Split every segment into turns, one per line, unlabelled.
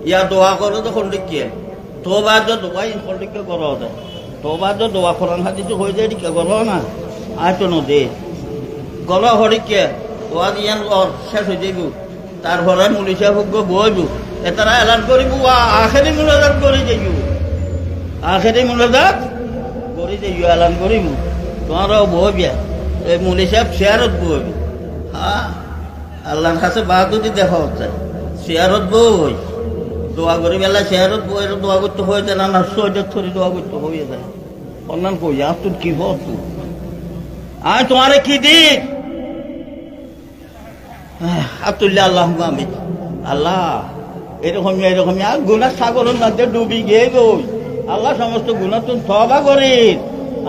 ইয়া দোয়া করো তো খন্ডিকে তোবা তো দোয়াই খন্ডিকে করো দে তোবা তো দোয়া কোরআন হাদিস হয়ে যায় দিকে করো না আর তো নদে গলা হরিকে দোয়া দিয়ান শেষ হয়ে যাইব তারপরে মুলিশা ভোগ্য বইব এতারা এলান করিব আখেরি মুলাজাত করে যাইব আখেরি মুলাজাত করে যাইব এলান করিব তোমারও বইবিয়া এই মুলিশা শেয়ারত বইব হ্যাঁ আল্লাহর কাছে বাহাদুরি দেখা হচ্ছে শেয়ারত বই দোয়া করি বেলা শেয়ারত বই দোয়া করতে হয়ে যায় না সৈয়দ থরি দোয়া করতে হয়ে যায় অন্যান কই আর তোর কি হত আমি তোমারে কি দিক আব্দুল্লাহ আল্লাহ আমি আল্লাহ এরকমই এরকমই আর গুণা সাগরের মধ্যে ডুবি গিয়ে গই আল্লাহ সমস্ত গুণা তুমি তবা করি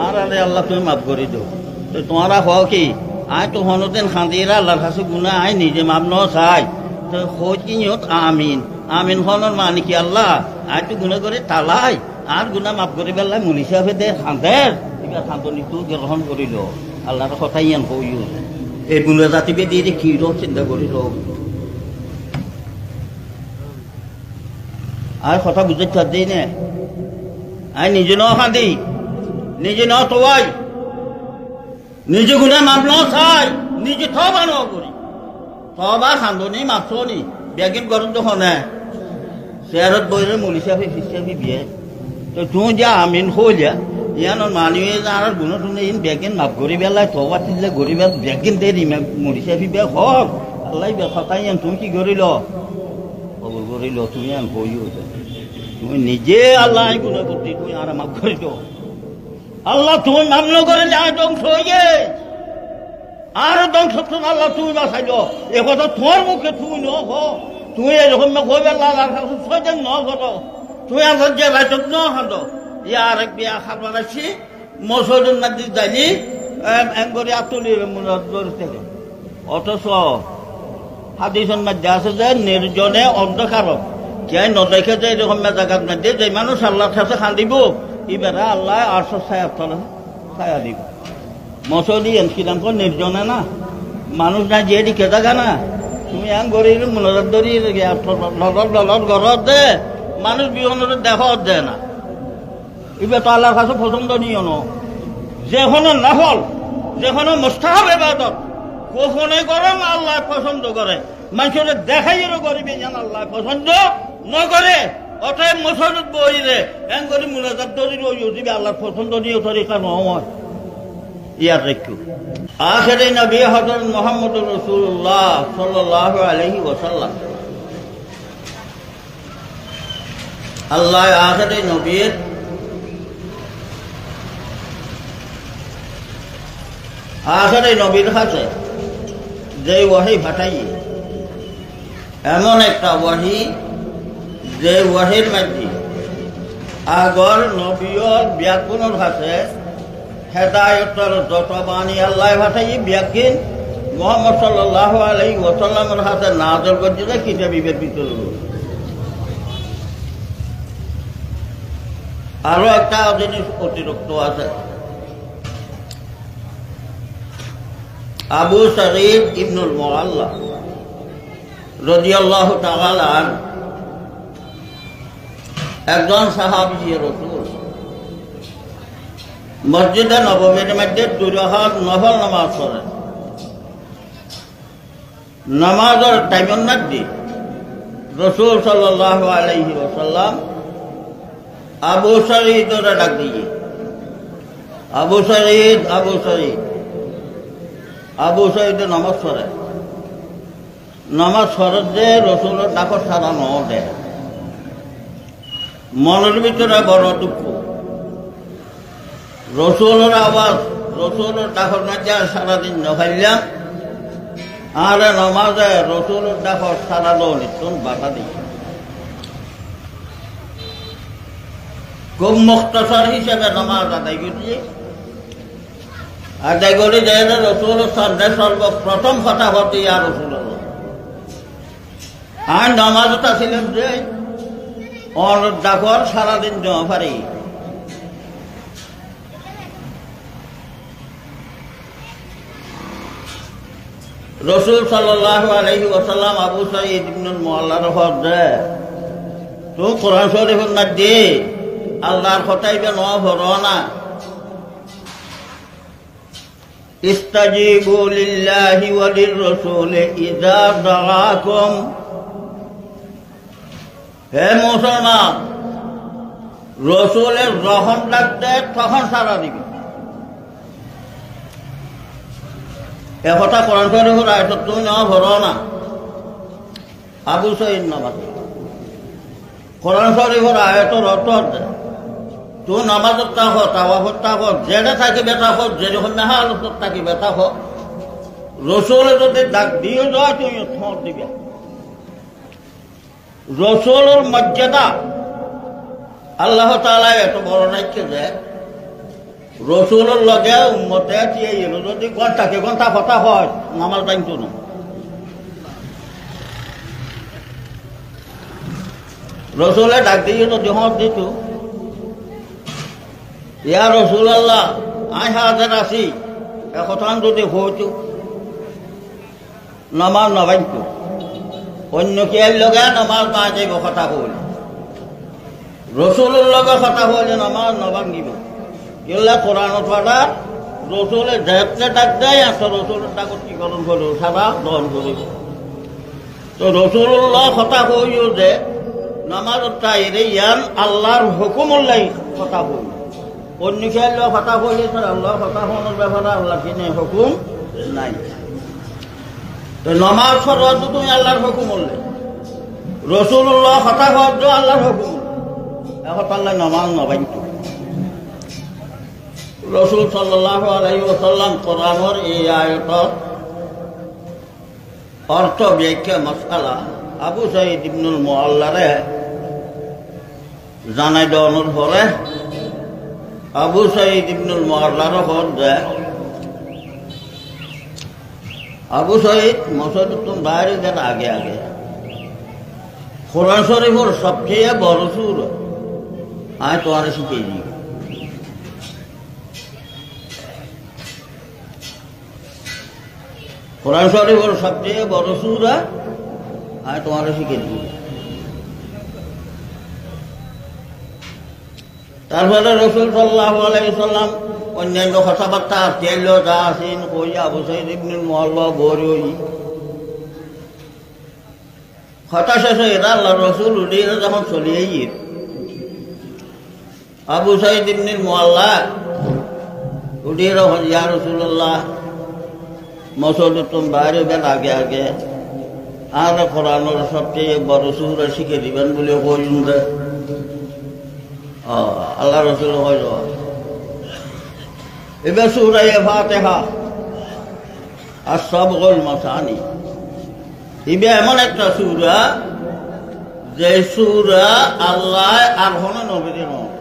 আর আরে আল্লাহ তুমি মাফ করে দো তো তোমারা হও কি আয় তো হনতেন খান্দিরা আল্লাহর কাছে গুণা আয় নিজে মাপ ন চাই তো খোঁজ কি নিয়ত আমিন আমিন হনর মানে কি আল্লাহ আয় তো গুণা করে তালাই আর গুণা মাফ করে পেলাই মূল হিসাবে দে খান্দের এবার খান্তনিটো গ্রহণ করিল আল্লাহর কথাই ইয়ান কইও এই গুণা জাতিবে দিয়ে কি রোগ চিন্তা করিল আর কথা বুঝতে চাই নে আয় নিজে ন খান্দি নিজে ন তোয়াই নিজে গুণা মাপ ন চাই নিজে থবা ন করি থবা খান্দনি মাপছনি বেগিন গরম তো হনে শেয়ারত বইরে মুলিশাফি ফিসাফি বিয়ে তো তুই যা আমিন হইয়া ইয়ানোর মানুহে আর গুণ টুনে ইন বেগিন মাপ করি বেলায় থবা তিলে গরি বেল বেগিন দেরি মুলিশাফি বে হক আল্লাহ বে কথাই ইয়ান তুমি কি করিল কবুল করিল তুমি আন হইও তুমি নিজে আল্লাহ গুণ করতে তুমি আর মাপ করিল আল্লাহ তুমি মাপ ন করে যায় ধ্বংস হয়ে আর ধ্বংস আল্লাহ তুমি বাঁচাইল এ কথা তোমার মুখে তুমি ন তুই এরকম কইবে সৈজন ন করো তুই আমার যে বাইটক ন হাঁদ ইয়া আরেক বিয়া খাবার আসি মসজিদের মধ্যে যাইনি একবারে আতুলি মুরাদ থেকে অথচ হাদিসের মধ্যে আছে যে নির্জনে অন্ধকার কে নদেখে যে এরকম জায়গার মধ্যে যে মানুষ আল্লাহর কাছে খান্দিব এবারে আল্লাহ 800 ছায়ার তলে ছায়া দিব মসজিদ এনছিলাম নির্জনে না মানুষ না যে দিকে জায়গা না তুমি এম গড়ি মনোরত ধরি ললত ঘরত দে মানুষ বিহনের দেখ দেয় না এবার তো আল্লাহর কাছে পছন্দ নিও ন যেখানে নফল যেখানে মুস্তাহাব ইবাদত কখনো করে না আল্লাহ পছন্দ করে মানুষের দেখাইও করিবে যেন আল্লাহ পছন্দ নকরে অতএব মসজিদ বইরে এম করে মুনাজাত ধরি দিবে আল্লাহর পছন্দ নিয়ে তরিকা নয় ইয়ার রেখু আখেরে নবী হযরত মুহাম্মদুর রাসূলুল্লাহ সাল্লাল্লাহু আলাইহি ওয়াসাল্লাম আল্লাহ আখেরে নবীর কাছে যে ওয়াহি পাঠাই এমন একটা ওয়াহি যে ওয়াহির মধ্যে আগর নবীর ব্যাকুণের কাছে হেদায়তের যত বাণী আল্লাহ ভাষাই ব্যাকিন মুহাম্মদ সাল্লাল্লাহু আলাইহি ওয়াসাল্লামের হাতে নাযিল করতে কিতাবের ভিতরে আরো একটা জিনিস অতিরিক্ত আছে আবু সাঈদ ইবনুল মুআল্লা রাদিয়াল্লাহু তাআলা একজন সাহাবী রাসূল মসজিদে নববীর মধ্যে 2 রাকাত নফল নামাজ পড়ে নামাজের টাইমের মধ্যে রাসূল সাল্লাল্লাহু আলাইহি ওয়াসাল্লাম আবু সাঈদের ডাক দিয়ে আবু সাঈদ নামাজ পড়ে যে রাসূলের ডাকর সারা ন দেয় মনের ভিতরে বড় দুঃখ রসুলের আওয়াজ রসুলের ডাকর মাঝে সারাদিন নখাইলাম আর নমাজে রসুলের ডাকর সারা নিতুন বাধা দিই খুব মুক্তসর হিসেবে নমাজ আদায় করে যায় রসুলের সামনে সর্বপ্রথম কথা হতে আর রসুলের আর নমাজটা ছিলেন যে অন ডাকর সারাদিন জমা পারি রাসূল সাল্লাল্লাহু আলাইহি ওয়াসাল্লাম আবু সাঈদ ইবনুল মুআল্লার হদে তো কোরআন শরীফের মধ্যে আল্লাহর কথাই যে ন ভরনা ইস্তাজিবু লিল্লাহি ওয়া লির-রাসূলি ইযা দাআকুম। হে মুসলমান, রসুলের যখন ডাকতে তখন সাড়া দিবে। এ কথা কোরআন শরীফের আয়াত তুমি ন ভরনা। আবু সঈদ নামাজ কোরআন শরীফের আয়াতের অর্থ তুই নামাজত থাক, তাওয়াফত থাক, যেটা থাকিবে থাক, যেরকম হালত থাকিবে থাক, রসুলে যদি ডাক দিয়ে যায় তুই থর দিবে। রসুলের মর্যাদা আল্লাহ তাআলা এত বড় রাখছে যে রসুলের লগে উম্মতে যদি ঘন্টাকে ঘন্টা কথা হয় নামাজ টাইমতো না। রসুলে ডাক দিয়ে যদি হজ দিত, ইয়া রসুল আল্লাহ আই হাজার আছি, এখন যদি হইতো নামাজ নবাইত, অন্য কে লগে নামাজ না যাইব কথা কইল, রসুলের লগে কথা হইলে নামাজ নভাঙ্গিব। কেলা কোরআন পাঠা রসুলে যেতে ডাক দেয় এত রসুলের ডাকত কি করণ করব, সারা দহন করিব। তো রসুল্লাহ কথা কইও যে নামাজ তাইরে ইয়ান আল্লাহর হুকুমুল্লাহ কথা কইল, অন্য খেয়াল কথা কইলে তার আল্লাহ কথা হওয়ার ব্যাপারে আল্লাহ কিনে হুকুম নাই। তো নমাজ ফরজ তুমি আল্লাহর হুকুম বললে, রসুল্লাহ কথা ফরজ আল্লাহর হুকুম, এখন আল্লাহ নমাজ নবাইত। রসুল সাল্লাল্লাহু আলাইহি ওয়াসাল্লাম কোরআনের এই আয়াতর অর্থ ব্যাখ্যা মাসআলা আবু সাঈদ ইবনুল মুআল্লারে জানাই দেওয়ানোর পরে আবু সাঈদ ইবনুল মুআল্লার হন যে আবু সাঈদ মসজিদ তুমি বাইরে দেন আগে আগে কোরআন শরীফের সবচেয়ে বড় সুর আমি তোমার শিখিয়ে দিই। কোরআন শরীফের সবচেয়ে বড় সুর আমি তোমার শিখিয়ে দিই। তারপরে রসুল সাল্লাল্লাহু আলাইহি ওয়াসাল্লাম অন্যান্য কথাবার্তা তেল যা আসেন কই আবু সাঈদ ইবনুল মুআল্লা বড়ই কথা শেষ হয়ে আল্লাহ রসুল উঠিয়ে যখন চলিয়ে গিয়ে আবু সাঈদ ইবনুল মুআল্লা উঠিয়ে যখন ইয়া রাসূলুল্লাহ মসজিদ তুমি বাইরে বের আগে আগে আর কোরআনের সবচেয়ে বড় সূরা শিখে দিবেন বলে কইন যে আল্লাহ রসুল হইল এবার সূরা ফাতিহা আর সাবগুল মাসানি, ইবে এমন একটা সূরা যে সূরা আল্লাহ আর কোনো নবীর নয়।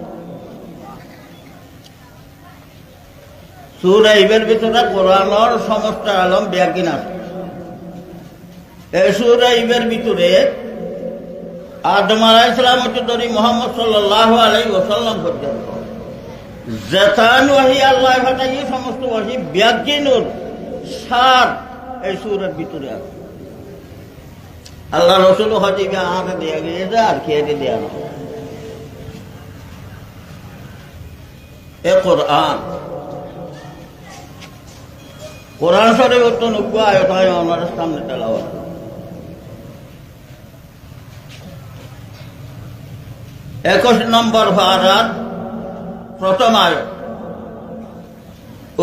সূরা ইবের ভিতরে কোরআনের সমস্ত আলম ব্যাগিন আছে। এই সূরা ইবের ভিতরে আদম আলাইহিস সালাম হতে ধরি মুহাম্মদ সাল্লাল্লাহু আলাইহি ওয়াসাল্লাম পর্যন্ত যেতান ওহী আল্লাহ পাঠাই সমস্ত ওহী ব্যাগিনুর সার এই সূরার ভিতরে আছে। আল্লাহ রসুল হদিকে আমাকে দেয়া গিয়েছে আর খেয়ে দেয়া না। এ কোরআন কোরআন শরীফ তো 90 আয়াত হয় আমার সামনে তেলাওয়াত। একুশ নম্বর পারার প্রথম আয়াত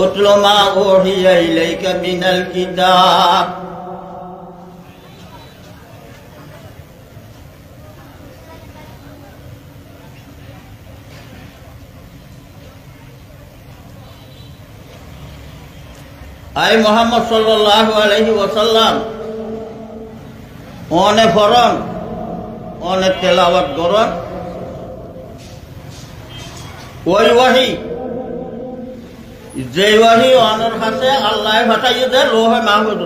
উতলু মা উহিয়া ইলাইকা মিনাল কিতাব। আই মুহাম্মদ সাল্লাল্লাহু আলাইহি ওয়াসাল্লাম অনে ফরন অনে তেলাওয়াত করন ওই ওয়াহি যে ওয়াহি অনর কাছে আল্লাহ পাঠাইয়ে দেয় লোহে মাহফুজ,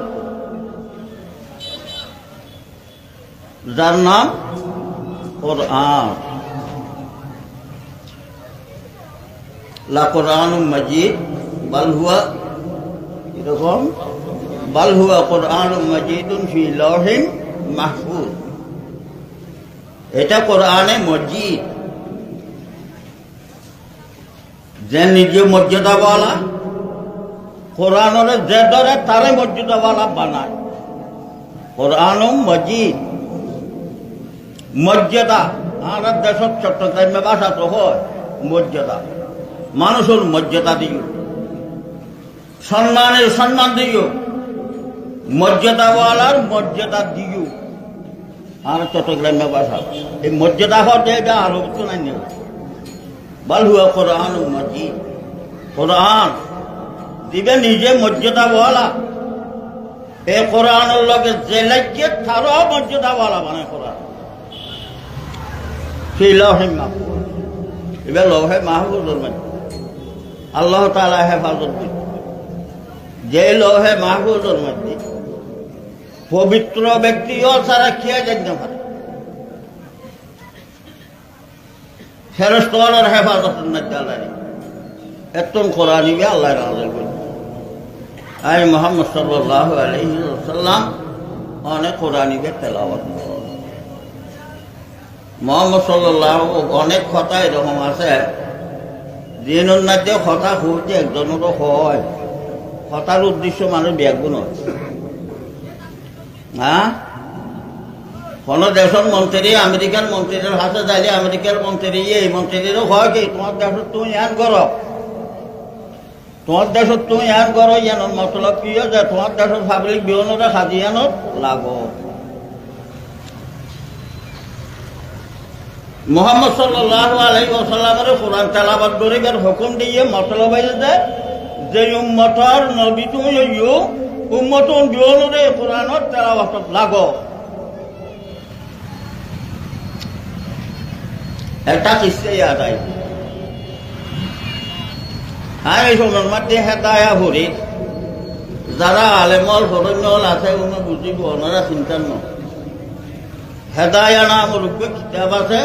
যার নাম কোরআন। লা কোরআনুম মাজিদ বাল হুয়া এরকম বাল হুয়া কোরআনুম মাজিদুন ফি লাওহিন মাহফুজ। এটা কোরআনে মসজিদ, যে নিজে মর্যাদাওয়ালা, কোরআনের যে ধরে তারে মর্যাদাওয়ালা বানায়। কোরআন মসজিদ মর্যাদা। আমার দেশের চট্টগ্রামে ভাষা তো হয় মর্যাদা, মানুষের মর্যাদা দিও, সম্মানের সম্মান দিও, মর্যাদাওয়ালার মর্যাদা দিও। আর চট্টগ্রামে ভাষা এই মর্যাদা হতে এটা আরো তো নাই নেই। বল হুয়া কোরআন মসজিদ, কোরআন দিবে নিজে মর্যাদাওয়ালা। এই কোরআনের লগে যে লাগে তারও মর্যাদাওয়ালা মানে কোরআন। সেই লৌহে মাহফুজ, এবার লৌহে মাহফুজের মধ্যে আল্লাহ তাআলা হেফাজত দিন। যে লৌহে মাহফুজের মধ্যে পবিত্র ব্যক্তিও ছাড়া খেয়ে যেতে পারে, ফেরেশতার হেফাজতের মধ্যে আল্লাহ এত কোরআন নিবে আল্লাহ নাযিল করবে। আই মুহাম্মদ সাল্লাল্লাহু আলাইহি ওয়াসাল্লাম অনেক কোরআন নিবে তেলাওয়াত। মোহাম্মদ সাল্লাল্লাহু অনেক কথা এরকম আছে দিনের মধ্যে কথা হইতে একজনেরও হয়, কথার উদ্দেশ্য মানুষ ব্যাগুণ। হ্যাঁ, কোন দেশের মন্ত্রী আমেরিকার মন্ত্রীর হাতে যাইলে আমেরিকার মন্ত্রী এই মন্ত্রীরও হয় কি তোমার দেশত তুমি এন করো, তোমার দেশত তুমি এন করো, যেন মতলব কি যে তোমার দেশের পাবলিক বিহনরে সাজিয়ানো লাগো। মুহাম্মদ সাল্লাল্লাহু আলাইহি ওয়াসাল্লামের কোরআন তেলাওয়াত করিবার হুকুম দিয়ে মতলব হইছে যে উম্মতর নবী তুমি ইউ উম্মতন বিহনরে কোরআনের তেলাওয়াত লাগো। একটা কিস্সা ইয়াদ আই, এই সময়ের মধ্যে হেদায়া ভরি যারা আলেমল ফরমল আছে উনি বুঝিব, ওনারা চিন্তা ন। হেদায়া নামের উপরে কিতাব আছে,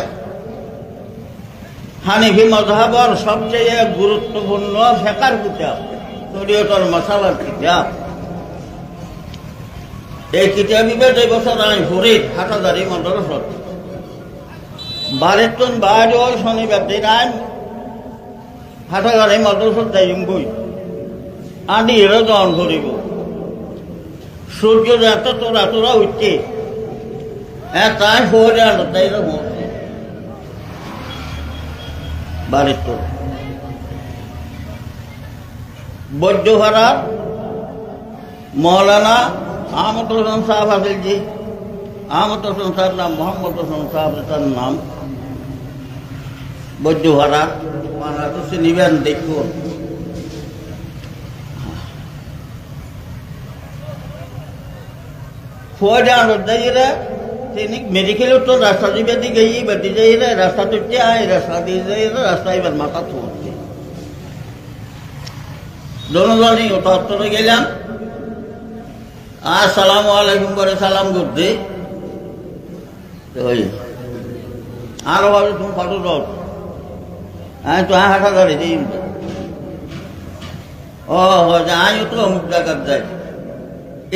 হানিফি মযহাবের সবচেয়ে গুরুত্বপূর্ণ ফিকহের কিতাব, শরীয়তের মাসালার কিতাব। এই কিতাবিবে যে বছর আমি ফরিদ হাটাজারি মাদ্রাসাত বাড়ির বাইরে ওই শনিবার দিন আইন হাটাজারি মাদ্রাসাত যাইম বই আনি এরা জন করিব। সূর্য এত তোরা তোরা উঠছে তাই ফোরে আনো তাই বাড়ির তো বৈদ্য ভাড়া মৌলানা আহমদ হোসেন সাহেব আসিল জি, আহমদ হোসেন সাহেব নাম মোহাম্মদ হোসেন সাহেব তার নাম বৈদ্য ভাড়া মানে তো সে নিবেন দেখব। ফোরে আনো যাই রে তিনি মেডিকেলের তো রাস্তা দিবে দিকে বেটি যাই রে রাস্তা তুলছে আয় রাস্তা দিয়ে যাই রে রাস্তা এবার মাথা তুলছে দোনোজনই উত্তরে গেলাম। আসসালামু আলাইকুম করে সালাম করতে আরো ভাবে তুমি ফটো রোড হ্যাঁ তো হাঁটা ধরে দিই ও আই তো অমুক জায়গার যাই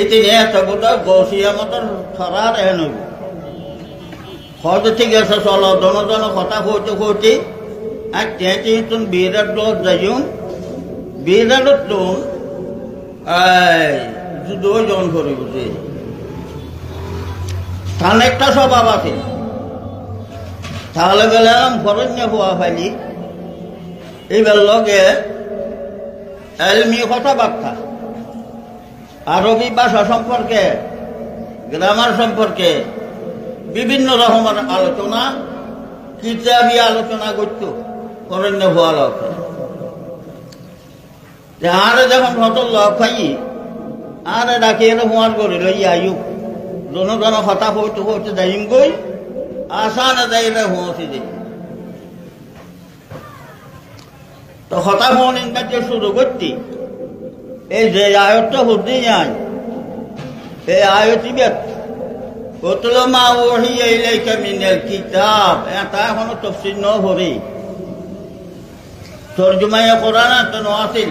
এতে একটা বোধ গৌসিয়া মতন ছড়ার এন হয়তো ঠিক আছে চলো দোনোজন কথা কইতে কইতে আর টেঁচি তুন বিরাট লোক যাইম বিরাট তুন দুজন করে বুঝে তার একটা স্বভাব আছে। তাহলে গেলাম ফরণ্য হওয়া ফাইলি এইবার লগে এলমি কথাবার্তা, আরবি ভাষা সম্পর্কে, গ্রামার সম্পর্কে বিভিন্ন রকমের আলোচনা, কিতাবি আলোচনা করত ফরণ্য হওয়া লোক। আরে যখন ভটর লোক খাই আরে ডাকি এনে হোঁয়ার করে লই আয়ু জন কথা হইতে হইতে যাইম গই আসা না যাইলে হোঁসি যাই তো কথা হোন কাছে শুরু করতি এই যে আয়তটা হতে যাই এই আয়তি বেত কতল মা ওহি ইলাইকা মিনাল কিতাব এটা এখনো তাফসীর ন হরি তরজমায়ে কোরআন তো ন আছিল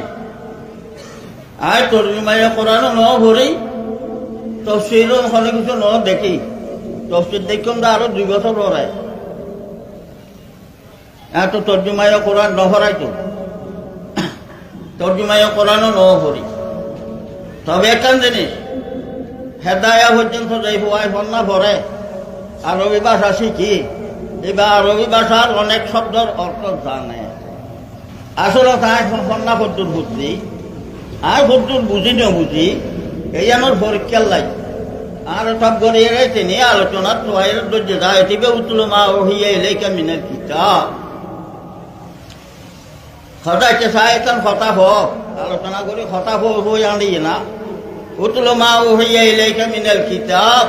আয় তরজমায়ে কোরআন ন হরি তফসির অনেক কিছু ন দেখি তফসির দেখুন আরো 2 বছর পরে এত তর্জুমায় কোরআন নহরাইতো তর্জুমায় কোরআনও ন করি তবে একখান জিনিস হেদায়া পর্যন্ত যাই হওয়াই না পড়ে আরবি ভাষা শিখি এবার আরবি ভাষার অনেক শব্দর অর্থ জানে আসলে তাই সন্না পদ্ধতি বুঝছি আর পদ্ধতি বুঝি না বুঝি এই আমার পরীক্ষার লাগে আর সব গড়িয়ে তিনি আলোচনা তোয়াইর ধৈর্য যায় এটিকে উতলো মা ওহিয়া এলাইকা মিনাল কিতাব খতাইতে চাই এখন খতা হোক আলোচনা করি খতা হই আনি না উতলো মা ওহিয়া এলাইকা মিনাল কিতাব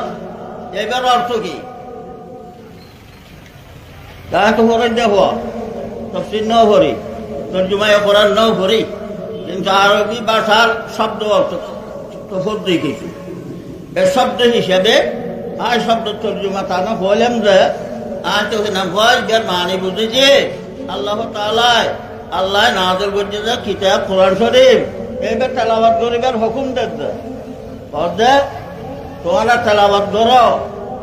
এবার অর্থ কি তাহলে তো ভরে দেখো তফসির ন ভরি তর্জুমায় কোরআন ন ভরি কিন্তু আরবি ভাষার শব্দ অর্থ তো শব্দই কিছু এর শব্দ হিসেবে আর শব্দ তর্জুমা তা না বললাম যে আর তো না ভয় বের মানে বুঝেছি আল্লাহ তাআলা আল্লাহ নাযিল করছে যে কিতাব কোরআন শরীফ এবার তেলাওয়াত করিবার হুকুম দেন যে তোমরা তেলাওয়াত করো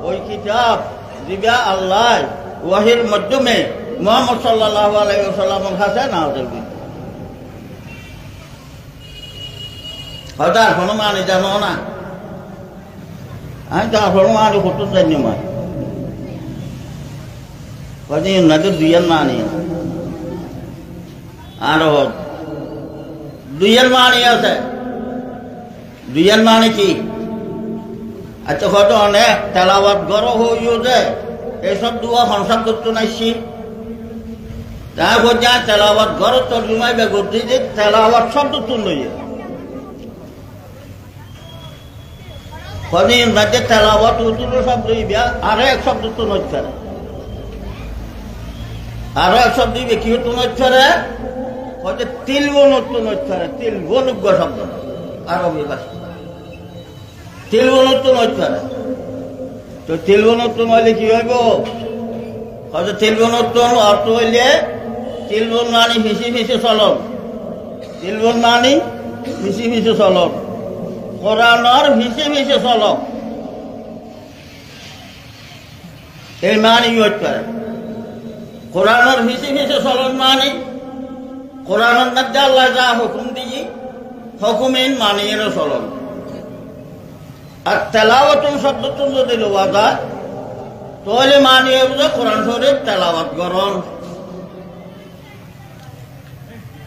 ওই কিতাব দিবা আল্লাহ ওয়াহির মাধ্যমে মুহাম্মদ সাল্লাল্লাহু আলাইহি ওয়াসাল্লামের কাছে নাযিল করছে হয়তো আর কোনো মানে জানো না আমি তো আসলে মানে করতে জানি মানে কদিন নাকি দুইয়ের মানে আরো দুইয়ের মানে আছে দুইয়ের মানে কি আচ্ছা হয়তো অনেক তেলাওয়াত গড় হইও যে এইসব দুয়া সংসার করতে নাইছি তাই বলছে তেলাওয়াত গড় তর্জুমায় বেগতি যে তেলাওয়াত শব্দ তুলইয়ে কদিন রাজ্যে তেলাওয়াত উতুলো শব্দ ইবিয়া আরো এক শব্দ তো নচ্ছারে আরো এক শব্দ ইবে কি হতো নচ্ছারে হয়তো তিলবনত্ব নচ্ছারে তিলবনুজ্ঞ শব্দ আরবি ভাষা তিলবনত্ব নচ্ছারে তো তিলবনত্ব নইলে কি হইব হয়তো তিলবনত্ব অর্থ হইলে তিলবন মানি মিশি মিশি চলন তিলবন মানি মিশি মিশি চলন কোরআনের মিশে মিশে চল এই মানে হচ্ছে কোরআনের মিশে মিশে চলন মানে কোরআনের মধ্যে আল্লাহ যা হুকুম দিয়ে হুকুমের মানিয়ে চলন আর তেলাওয়াতুন শব্দ যদি লোয়া যায় তাহলে মানিয়ে যে কোরআন শরীফ তেলাওয়াত করন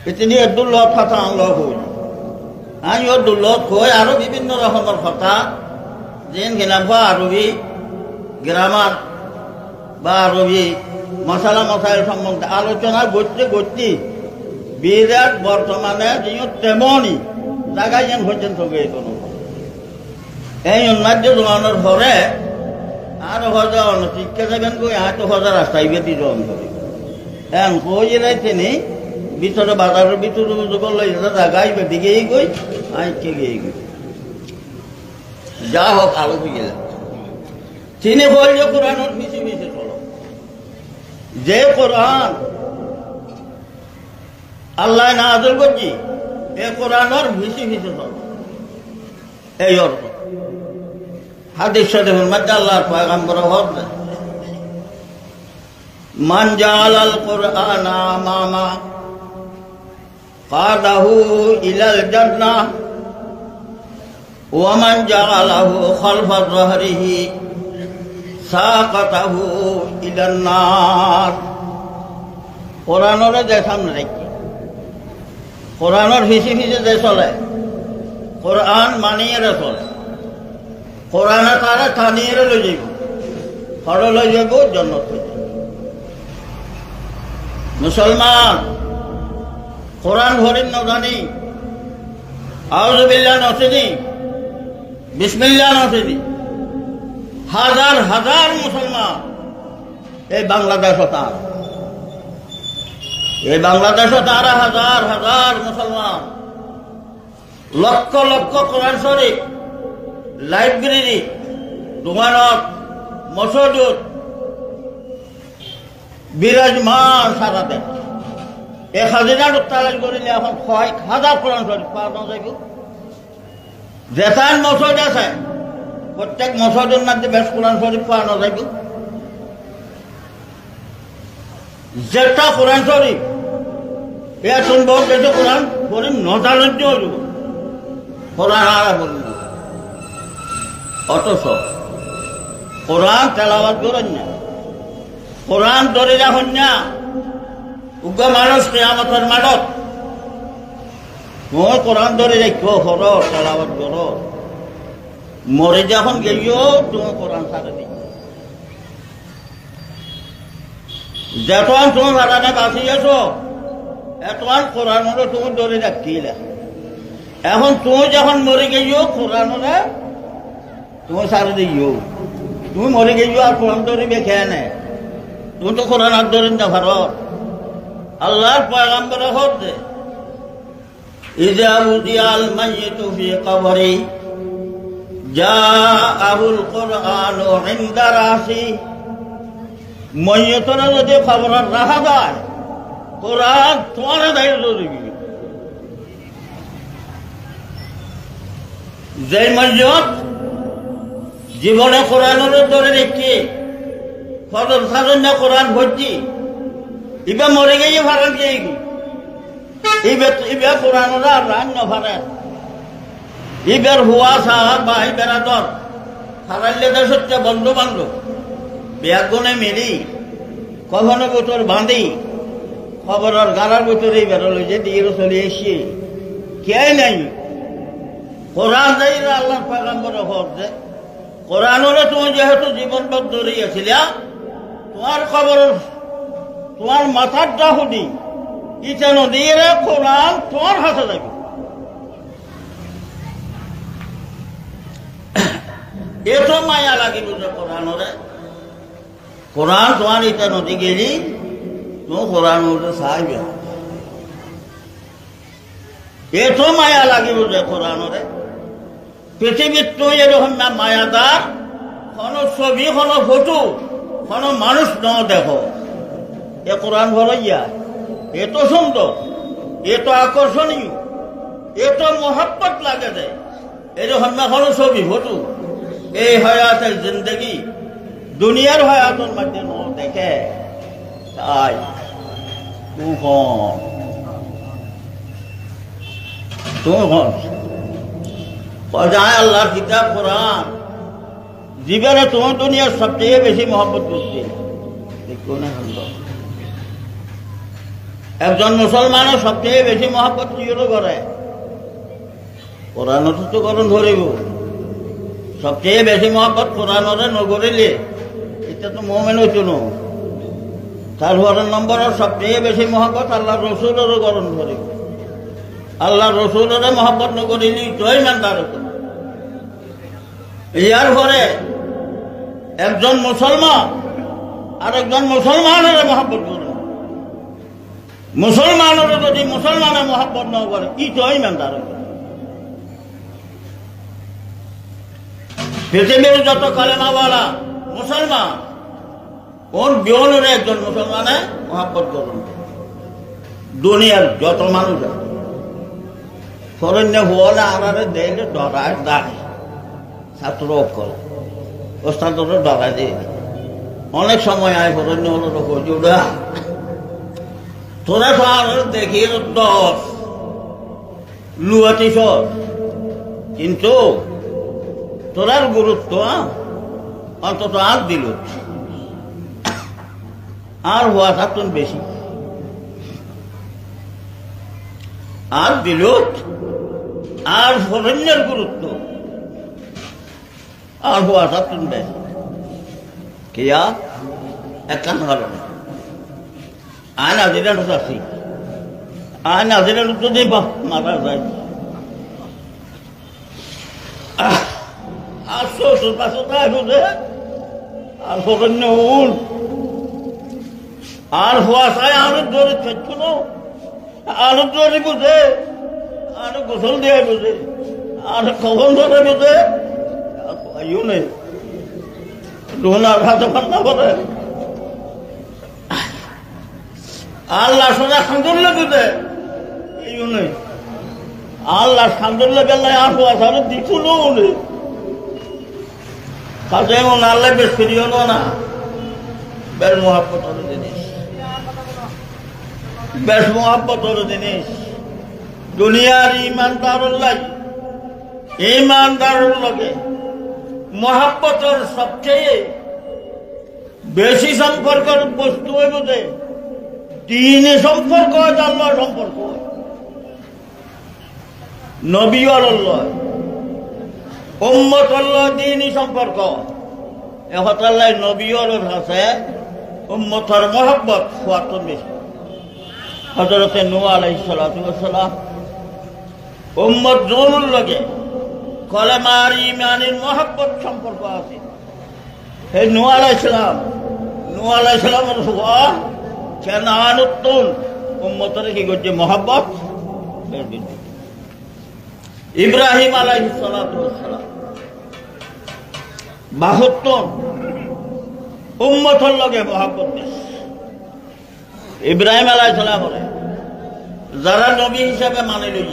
এটি দুর্লভ কথা আল্লাহ হই আমি ওর দুর্লভ হয়ে আরো বিভিন্ন রকমের কথা যেন গেলাম আরবি গ্রামার বা আরবি মশালা মশাইল সম্বন্ধে আলোচনা করতে করতে বিরাট বর্তমানে যিনি তেমনই জায়গায় যেন পর্যন্ত গিয়ে কোনো এই উন্মাদ্য জমানোর ঘরে আরো হজা শিক্ষা যাবেন কই হয়তো হজা রাস্তায় বেটি জন করে এখন কই তিনি ভিতরে বাজারের ভিতরে লই জায়গায় বেটি গিয়ে গই আইকে গিয়ে গই যা হোক আলো হয়ে গেল তিনি বলল কোরআনের মিশে মিশে চলো যে কোরআন আল্লাহ নাযিল করছি এ কোরআনের মিশে মিশে চলো এই অর্থ হাদিস শরীফের মধ্যে আল্লাহর পয়গম্বর বলেন মান জাআলাল কুরআনা মামা কাদাহু ইলাল জান্নাহ ওয়া মান জাআলাহু খালফা যহরিহি সাকাতাহু ইলান নার কোরআনের যে সামনে রাখি কোরআনের ফিসি ফিসে যে চলে কোরআন মানিয়ে চলে কোরআনে তারা টানিয়ে লই যাইব হর লই যাইব জন্নত মুসলমান কোরআন ধরেন না জানি আউযু বিল্লাহ নসিনি বিসমিল্লাহ নসিনি হাজার হাজার মুসলমান এই বাংলাদেশও তার এই বাংলাদেশও তারা হাজার হাজার মুসলমান লক্ষ লক্ষ কোরআন শরীফ লাইব্রেরি দোকানত মসজিদ বিরাজমান সারা দেশ 1000 তালাশ করিলে এখন 1000 কোরআন শরীফ পাওয়া যাইব যেখান মসজিদ আছে প্রত্যেক মসজিদের মধ্যে বেশ কোরআন শরীফ পাওয়া যাইব যেটা কোরআন শরীফ এ শুনবো যেটা কোরআন শরীফ নজালজ্য হইব কোরআন আর বলল অথচ কোরআন তেলাওয়াত করেন না, কোরআন ধরে রাখুন না। উগ্র মানুষ কিয়ামতের মাঠত মই কোরআন ধরে রাখো হর তেলাওয়াত করো, মরে যখন গেলিও তুমি কোরআন ছাড়ে দিই। যতক্ষণ তুমি ভাড়ানে বাঁচিয়েছ এতক্ষণ কোরআন তুমি ধরে রাখিলে। এখন তুমি যখন মরে গেলিও কোরআন তুমি ছাড়ে দিও। তুমি মরে গেলিও আর কোরআন ধরে বেখে নে, তুমি তো কোরআন আর ধরেন না ভারত। আল্লাহর পয়গম্বর হচ্ছে ইযা উযিয়াল মাইয়িতু ফি কবরি জাআহুল কুরআনু ইনদা রাসি। মইয়তরা যদি খবর রাখা যায় কোরআন তোমার দায়িত্ব দিবি। যে মইয়ত জীবনে কোরআনের ধরে রেখে ফজর সাজন না কোরআন ভর্তি ইবা মরে গিয়ে ভাড়ান গিয়ে ইবা কোরআনের আর রান না ভাড়েন ইবার হুয়া সাহাব বা বেড়াদর হারাইলে দেশে বন্ধু বান্ধব ব্যাগুনে মেরি কখনো বোতর বাঁধি খবরের গালার ভিতরে বেরোলো যে দিয়ে চলে এসে কে নাই কোরআন যাই আল্লাহ পয়গম্বর হচ্ছে কোরআনের তুমি যেহেতু জীবনপথ ধরিয়েছিল তোমার খবর তোমার মাথার ডাহুদি ইটা নদীর কোরআন তোমার হাতে যাবে। এত মায়া লাগিব যে কোরআনরে কোরআন তোমার ইটা নদী গেলি তুমি কোরআন চাইবে। এত মায়া লাগিব যে কোরআনরে পৃথিবীর তুই এরকম না মায়াদার কোন ছবি কোন ফটো কোন মানুষ ন দেখো এ কোরআন ভরাইয়া এত সুন্দর এত আকর্ষণীয় এত মহব্বত লাগে যে এরকম না কোন ছবি ফটো এই হায়াতের জিন্দগি দুনিয়ার হায়াতের মধ্যে ন দেখে তাই যায় আল্লাহর কিতাব কোরআন জীবনে তোমার দুনিয়ার সবচেয়ে বেশি মহব্বত করছে। একজন মুসলমানের সবচেয়ে বেশি মহব্বত কি করে কোরআন তো করণ ধরিব। সবচেয়ে বেশি মহব্বত কোরআনরে নগরিলে এটা তো মোমেন হইতো না। তারপরের নম্বরের সবচেয়ে বেশি মহব্বত আল্লাহ রসুলেরও করণ ধরিব। আল্লাহ রসুলের মহব্বত নগরিলি তোই মানদার হতো। ইয়ার পরে একজন মুসলমান আর একজন মুসলমানের মহব্বত করবে। মুসলমানের যদি মুসলমানের মহব্বত ন করে ই তো ইমানদার হবে। পৃথিবীর যত কালেমাওয়ালা মুসলমান কোন বিয়নের একজন মুসলমানে মহব্বত করুন। দুনিয়ার যত মানুষ আছে সরণ্য হলে আনারে দেয় ডরায় দাঁড়ে ছাত্র করে ওস্তাদ ডরা দিয়ে অনেক সময় আয় সরণ্য হলো হজুরা তোরা তো আর দেখি 10 লুয়াতি কিন্তু তোরার গুরুত্ব অন্তত আর দিল আর হওয়া থাকতেন বেশি আর দিল আর সরণ্যের গুরুত্ব আর হওয়া থাকতেন বেশি কিয়া এক কান হল না আয় না দিলে আছি আয় না দিলে তো দিব মারা যায় আর শ্বশুর পাশে বুঝে আর সরণ্য উল আর হওয়া চাই আরো জোরে থাকছিল আরো জোরে বুঝে আরো গোসল দিয়ে বুঝে আর কখন ধরে বুঝে আইও নেই ডোনার হাতে ফান্না করে আল্লাহ সোজা সান্দুল্য বুঝে এইও নেই আল্লাহ সান্দুল্য বেলায় আর হওয়া সারে দিছিল নেই কাজে এমন আল্লাহ বেশ ফিরিও না বেশ মহাব্বত জিনিস বেশ মহাব্বতর জিনিস। দুনিয়ার ইমানদারের লগে মহাব্বতর সবচেয়ে বেশি সম্পর্কের বস্তু হইব যে দিনে সম্পর্ক হয়, আল্লাহ সম্পর্ক হয়, নবী আল্লাহ, উম্মত আল্লাহ, দিনই সম্পর্ক। একতাল্লাহ নবী আল্লাহর কাছে উম্মতর মহব্বত হওয়ার বেশি। হযরতে নূহ আলাইহিস সালাতু ওয়াস সালাম উম্মত নূহর লগে কলেমার ঈমানের মহব্বত সম্পর্ক আছে। হে নূহ আলাইহিস সালামের সুয়া কেনানুত্তুন উম্মতের কি করছে মহব্বত। ইব্রাহিম আলাইহিস সালাতু ওয়াস সালাম 72 উম্মতের লগে মহব্বত। ইব্রাহিম আলাইহিস সালামরে যারা নবী হিসাবে মানে লই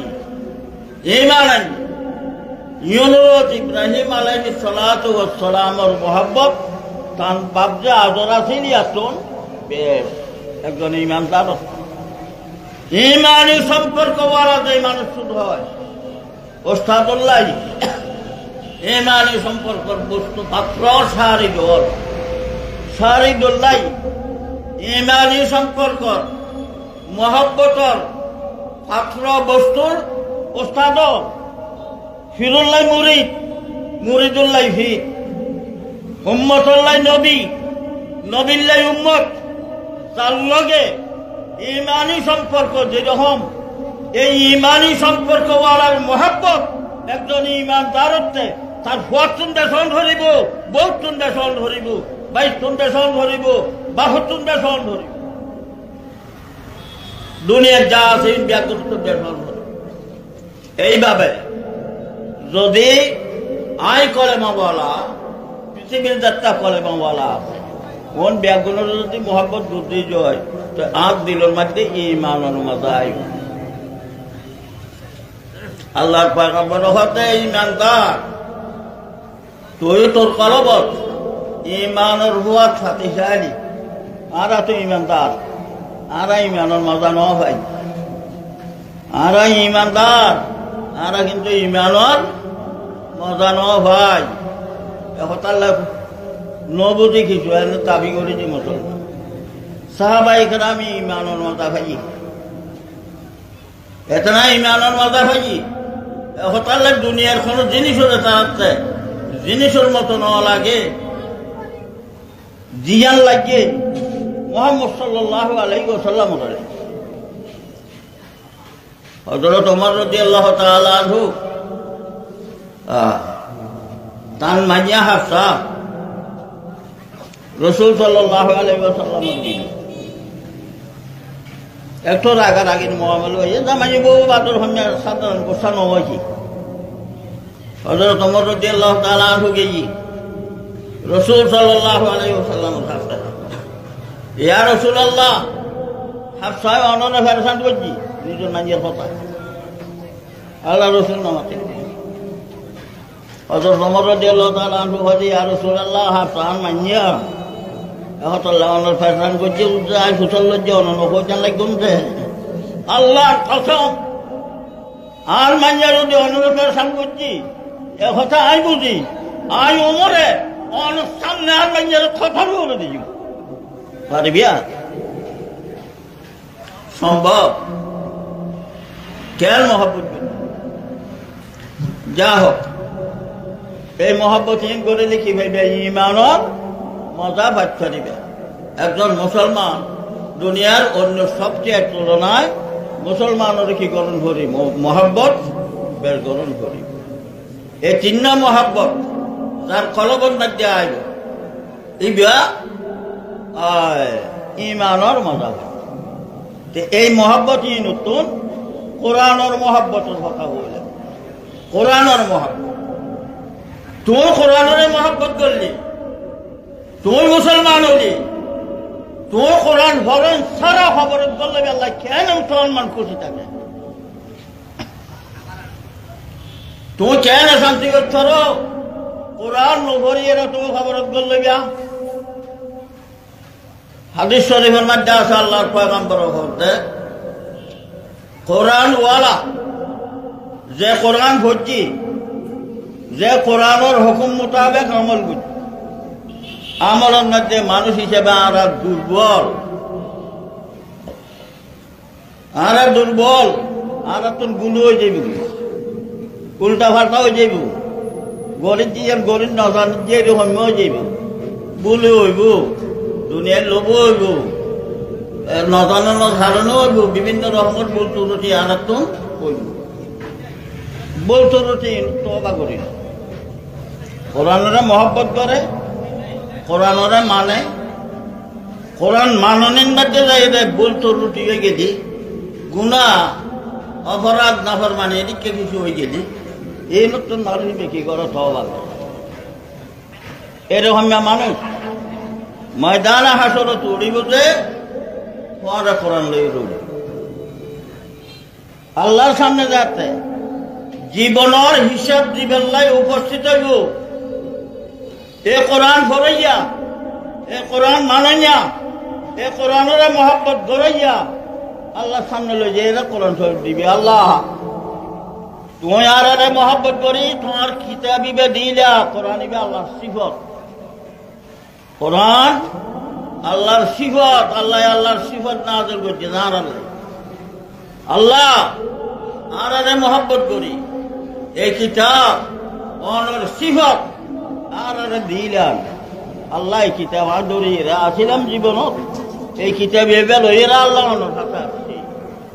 ঈমান আনি ইউনুস ইব্রাহিম আলাইহিস সালাতু ওয়াস সালামের মহব্বত তান বাপ যে আদর আছিল আসুন বেশ একজন ঈমানদার। ঈমানি সম্পর্ক ওয়ালা যে মানুষ শুধু হয় ওস্তাদুল্লাহ। ঈমানি সম্পর্কের বস্তু পাত্র শারিদুল্লাহ। ঈমানি সম্পর্ক মহব্বতর পাত্র বস্তুর ওস্তাদ ফিরুল্লাহ মুরিদুল্লাহ ফির, উম্মতুল্লাহ নবী, নবিল্লাহ উম্মত। তার লগে ঈমানি সম্পর্ক যেরকম, এই ঈমানি সম্পর্ক ওয়ালার মহব্বত একজন ঈমানদারত্বে তার ৪ দেশন ধরিব, ৭২ দেশন ধরিব, ২২ দেশন ধরিব, ৭২ দেশন ধরিব, দুনিয়ার যা আছে ব্যাকুল দেশন ধরিব। এইভাবে যদি আয় কলেমাওয়ালা পৃথিবীর যাত্রা কলেমাওয়ালা কোন ব্যাগুনের যদি মহব্বত বুদ্ধি যায় তো আজ দিলের মধ্যে ঈমানের মজা আইব। আল্লাহর পয়গম্বর হতে ঈমানদার তুই তোর কলবত ঈমানের হুয়া শক্তিশালী। আরা তো ঈমানদার, আরা ঈমানের মজা ন ভাই, আরা ঈমানদার, আরা কিন্তু ঈমানের মজা ন ভাই। একতাল্লাহ নবুজি কিছু দাবি করেছি মুসলমান সাহাবাই কেরাম ঈমানের মজা ভাই, এতনা ঈমানের মজা ভাই। একতাল্লাহ দুনিয়ার কোনো জিনিসের আছে জিনিসের মতো ন লাগে, জিয়ান লাগে মুহাম্মদ সাল্লাল্লাহু আলাইহি ওয়াসাল্লাম করে। হযরত ওমর রাদিয়াল্লাহু তাআলা আনহু তান মাইয়া হাফসা রাসূল সাল্লাল্লাহু আলাইহি ওয়াসাল্লামের দিন একটু রাগারাগির মুআমালা হইছে, জামাই বউ বাদর হমে সাধারণ গোসানো হয়েছে। হযরত ওমর রাদিয়াল্লাহু তাআলা আনহু গেই রাসূল সাল্লাল্লাহু আলাইহি ওয়াসাল্লামের কাছে, ইয়া রাসূলুল্লাহ, হাফসা অননে ফেরসান করছি নিজের মাইয়ের কথা। আল্লাহ রাসূল নামাতে হযরত ওমর রাদিয়াল্লাহু তাআলা আনহু বলে, ইয়া রাসূলুল্লাহ, হাফসা মাইয়া একতাল্লাহ অনর ফেরসান করছি, উজ্জায় সুসল্লজ্জ অনন কোচান লাগছে আল্লাহর কসম। আর মাইয়া যদি অনর ফেরসান করছি এ কথা আই বুঝি, আই ওমরে অনর সামনে আর মাইয়ার কথা বলে দিই পারবিয়া সম্ভব? কেন মহব্বত যা হোক এই মহব্বতহীন করে লিখি ভাইবে ঈমানের মজা বাচ্চা দিবে। একজন মুসলমান দুনিয়ার অন্য সবচেয়ে তুলনায় মুসলমানের কি গ্রহণ করি মহব্বত বের গ্রহণ করি। এই চিহ্ন মহব্বত যার কলবন মধ্যে আইব ইবা ঈমানের মজা। এই মহব্বতই নতুন কোরআনের মহব্বতের কথা বললেন। কোরআনের মহব্বত, তুই কোরআনের মহব্বত করলি, তুই মুসলমান হলি, তুই কোরআন ভরণ সারা খবর বললে আল্লাহ কেন মুসলমান খুশি থাকে? তুই কেন শান্তি করছর? কোরআন নভরিয়ে তুমি খবর বললে হাদিস শরীফের মধ্যে আছে আল্লাহর পয়গম্বর বলতে কোরআন ওয়ালা যে কোরআন পড়ছি, যে কোরআনের হুকুম মোতাবেক আমল করছি, আমলের মধ্যে মানুষ হিসেবে আর দুর্বল, আর তোর গুলো হয়ে যাবি, উল্টা ফাল্টা হয়ে যাবি, গরিব দিয়ে গরিব নজান দিয়ে এরকম হয়ে যাবি, বলে হইব, দুনিয়ার লোভ হইব, নজানের ধারণা হইব, বিভিন্ন রকমের বলতো রুটি আর তো হইব, বলতো রুটি তবা করি না। কোরআনরে মহব্বত করে, কোরআনরে মানে, কোরআন মাননের মধ্যে যাই বলতো রুটি হয়ে গেছি, গুণা অপরাধ নাফর মানে এদিকে কিছু হয়ে গেছি, এই নতুন মানুষ বেশি করো তবা করে। এরকম মানুষ ময়দানে হাসরত উড়িব যে পরে কোরআন লই রইব, আল্লাহর সামনে যাতে জীবনের হিসাব দিবেল্লাই উপস্থিত হইব। এ কোরআন পড়াইয়া, এ কোরআন মানাইয়া, এ কোরআনের মহব্বত গড়াইয়া আল্লাহর সামনে লই যে এরা কোরআন শরীফ দিবে। আল্লাহ তুমি আর মহব্বত করি, তোমার কিতাবিবে দিলা কোরআন ইবে আল্লাহর সিফত, কোরআন আল্লাহর সিফত, আল্লাহর সিফত নাযিল করছে। আল্লাহ আর মহব্বত করি, এই কিতাব অনর সিফত আর দিলাম। আল্লাহ এই কিতাব আর ধরি আসিলাম জীবনত, এই কিতাব এবার এরা আল্লাহ অনর কথা আসছে,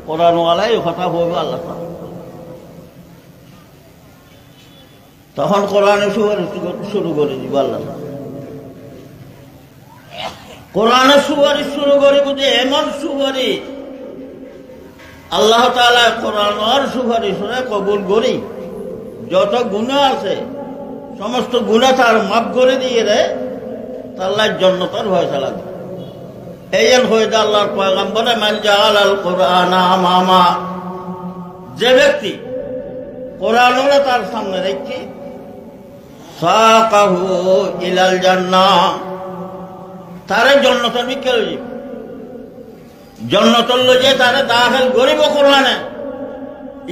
কোরআনওয়ালাই কথা বলবে আল্লাহ। তখন কোরআনে সুপারিশ শুরু করে দিব আল্লাহ, কোরআনে সুপারিশ শুরু করে বুঝে এমন সুপারিশ আল্লাহ তাআলা কোরআনের সুপারিশ কবুল করি। যত গুনাহ আছে সমস্ত গুনাহ তার মাফ করে দিয়ে দেয়, আল্লাহর জান্নাতের ফয়সালা করে। এই হয়ে যায় আল্লাহর পয়গম্বরে মান জাআলাল কুরআনা আমামা, যে ব্যক্তি কোরআনরে তার সামনে রেখে সাকাহু ইলাল জান্নাহ, তারে জান্নাতের বিকেল যাবে, জান্নাতের লয়ে তারে দাখিল করিব কোরআনে।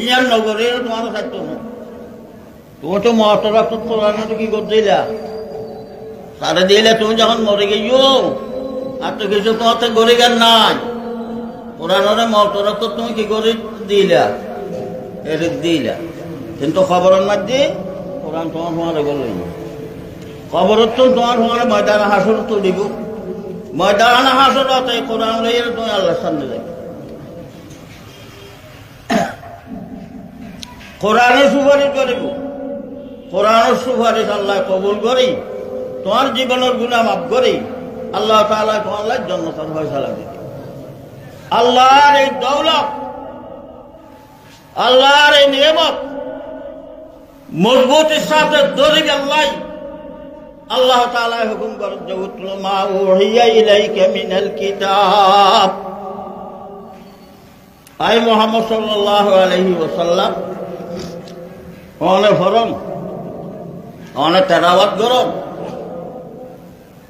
ইয়ার নগরে তোমার থাকতো না, তুমি তো মহতরা তো কোরআনে কি করতে দিলা, তারে দিলে তুমি যখন মরে গিয়েও আর তো কিছু তোমার তো গরিগার নাই, কোরআনের মহতরা তো তুমি কি করে দিলা, এর দিলা। কিন্তু খবরের মধ্যে কোরআন তোমার তোমার বলল, খবরের তো তোমার তোমার ময়দান হাসর তো দিব, ময়দান হাসরত এই কোরআন লইয়ে তুমি আল্লাহর সামনে যাবে। কোরআনের সুপারিশ করিব, কোরআনের সুপারিশ আল্লাহ কবুল করি, তোমার জীবনের গুনাহ মাফ করি, আল্লাহ তাআলা তোমার জান্নাতের ফয়সালা দিবে। আল্লাহর এই দৌলত, আল্লাহর এই নিয়ামত মজবুতির সাথে ধরিবে আল্লাহ তাআলা হুকুম করেন যে উতলু মা উহিয়া ইলাইকা মিনাল কিতাব। আই মুহাম্মদ সাল্লাল্লাহু আলাইহি ওয়াসাল্লাম অনে ফরম, অনে তেলাওয়াত করুন।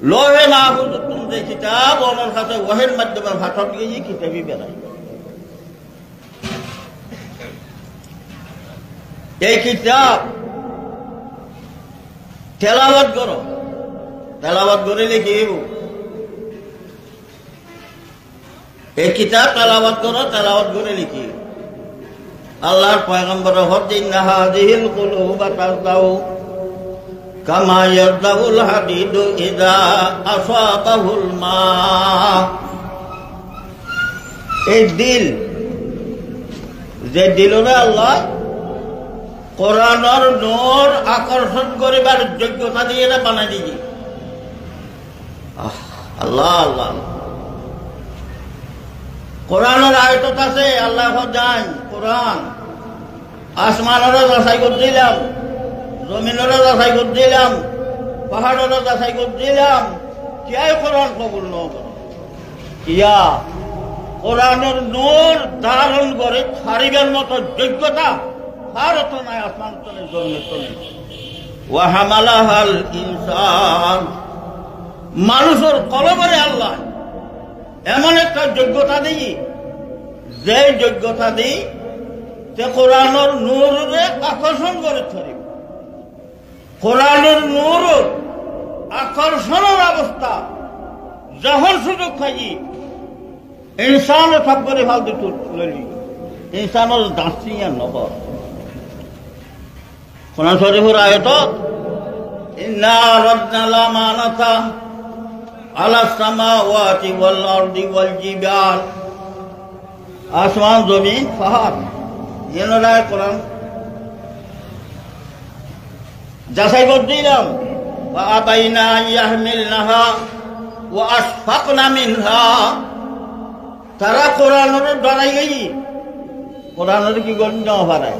লোহে মাহফুজ যে কিতাব ওনার কাছে ওহের মাধ্যমে ভাষণ গিয়ে কিতাবই বেড়ায়। এই কিতাব তেলাওয়াত করো, তেলাওয়াত করিলে কি এই কিতাব তেলাওয়াত করো, তেলাওয়াত করিলে কি আল্লাহর পয়গম্বর হতে হাযিহিল কুলুবা তাজদাউ কামা ইয়াজদাউল হাদিদু ইযা আসাবাহুল মা। এই দিল, যে দিলরে আল্লাহ কোরআনের নূর আকর্ষণ করিবার যোগ্যতা দিয়ে বানাই দিয়েছি। আল্লাহ আল্লাহ কোরআনের আয়তত আছে, আল্লাহ জান কোরআন আসমানেরও যাচাই করে দিলাম, জমিনেরও যাচাই করে দিলাম, পাহাড়েরও যাচাই করে দিলাম, কিয়াই কোরআন কবুল ন করো, কিয়া কোরআনের নূর ধারণ করে ছাড়িবার মতো যোগ্যতা ভারত নাই, আসমান তলে জন্মের তলে। ওয়াহামালাহাল ইনসান, মানুষের কলবরে আল্লাহ এমন একটা যোগ্যতা দিই, যে যোগ্যতা দিই সে কোরআনের নূরে আকর্ষণ করে ধরিব। কোরআনের নূর আকর্ষণের অবস্থা যখন সুযোগ খাই ইনসান সব করে ফালতু তুলি, ইনসানের দাঁড়িয়ে নহর। কোরআন শরীফের আয়াত ইন্না রাদ্দাল আমানাতা আলা সামাওয়াতি ওয়াল আরদি ওয়াল জিবাল, আসমান জমিন পাহাড় এনারা কোরআন যাচাই করে দিলাম। আবাইনা ইয়াহমিলনাহা ওয়া আশফাকনা মিনহা, তারা কোরআনের ডরাই গেই, কোরআনের কি গণ নেওয়া পারে,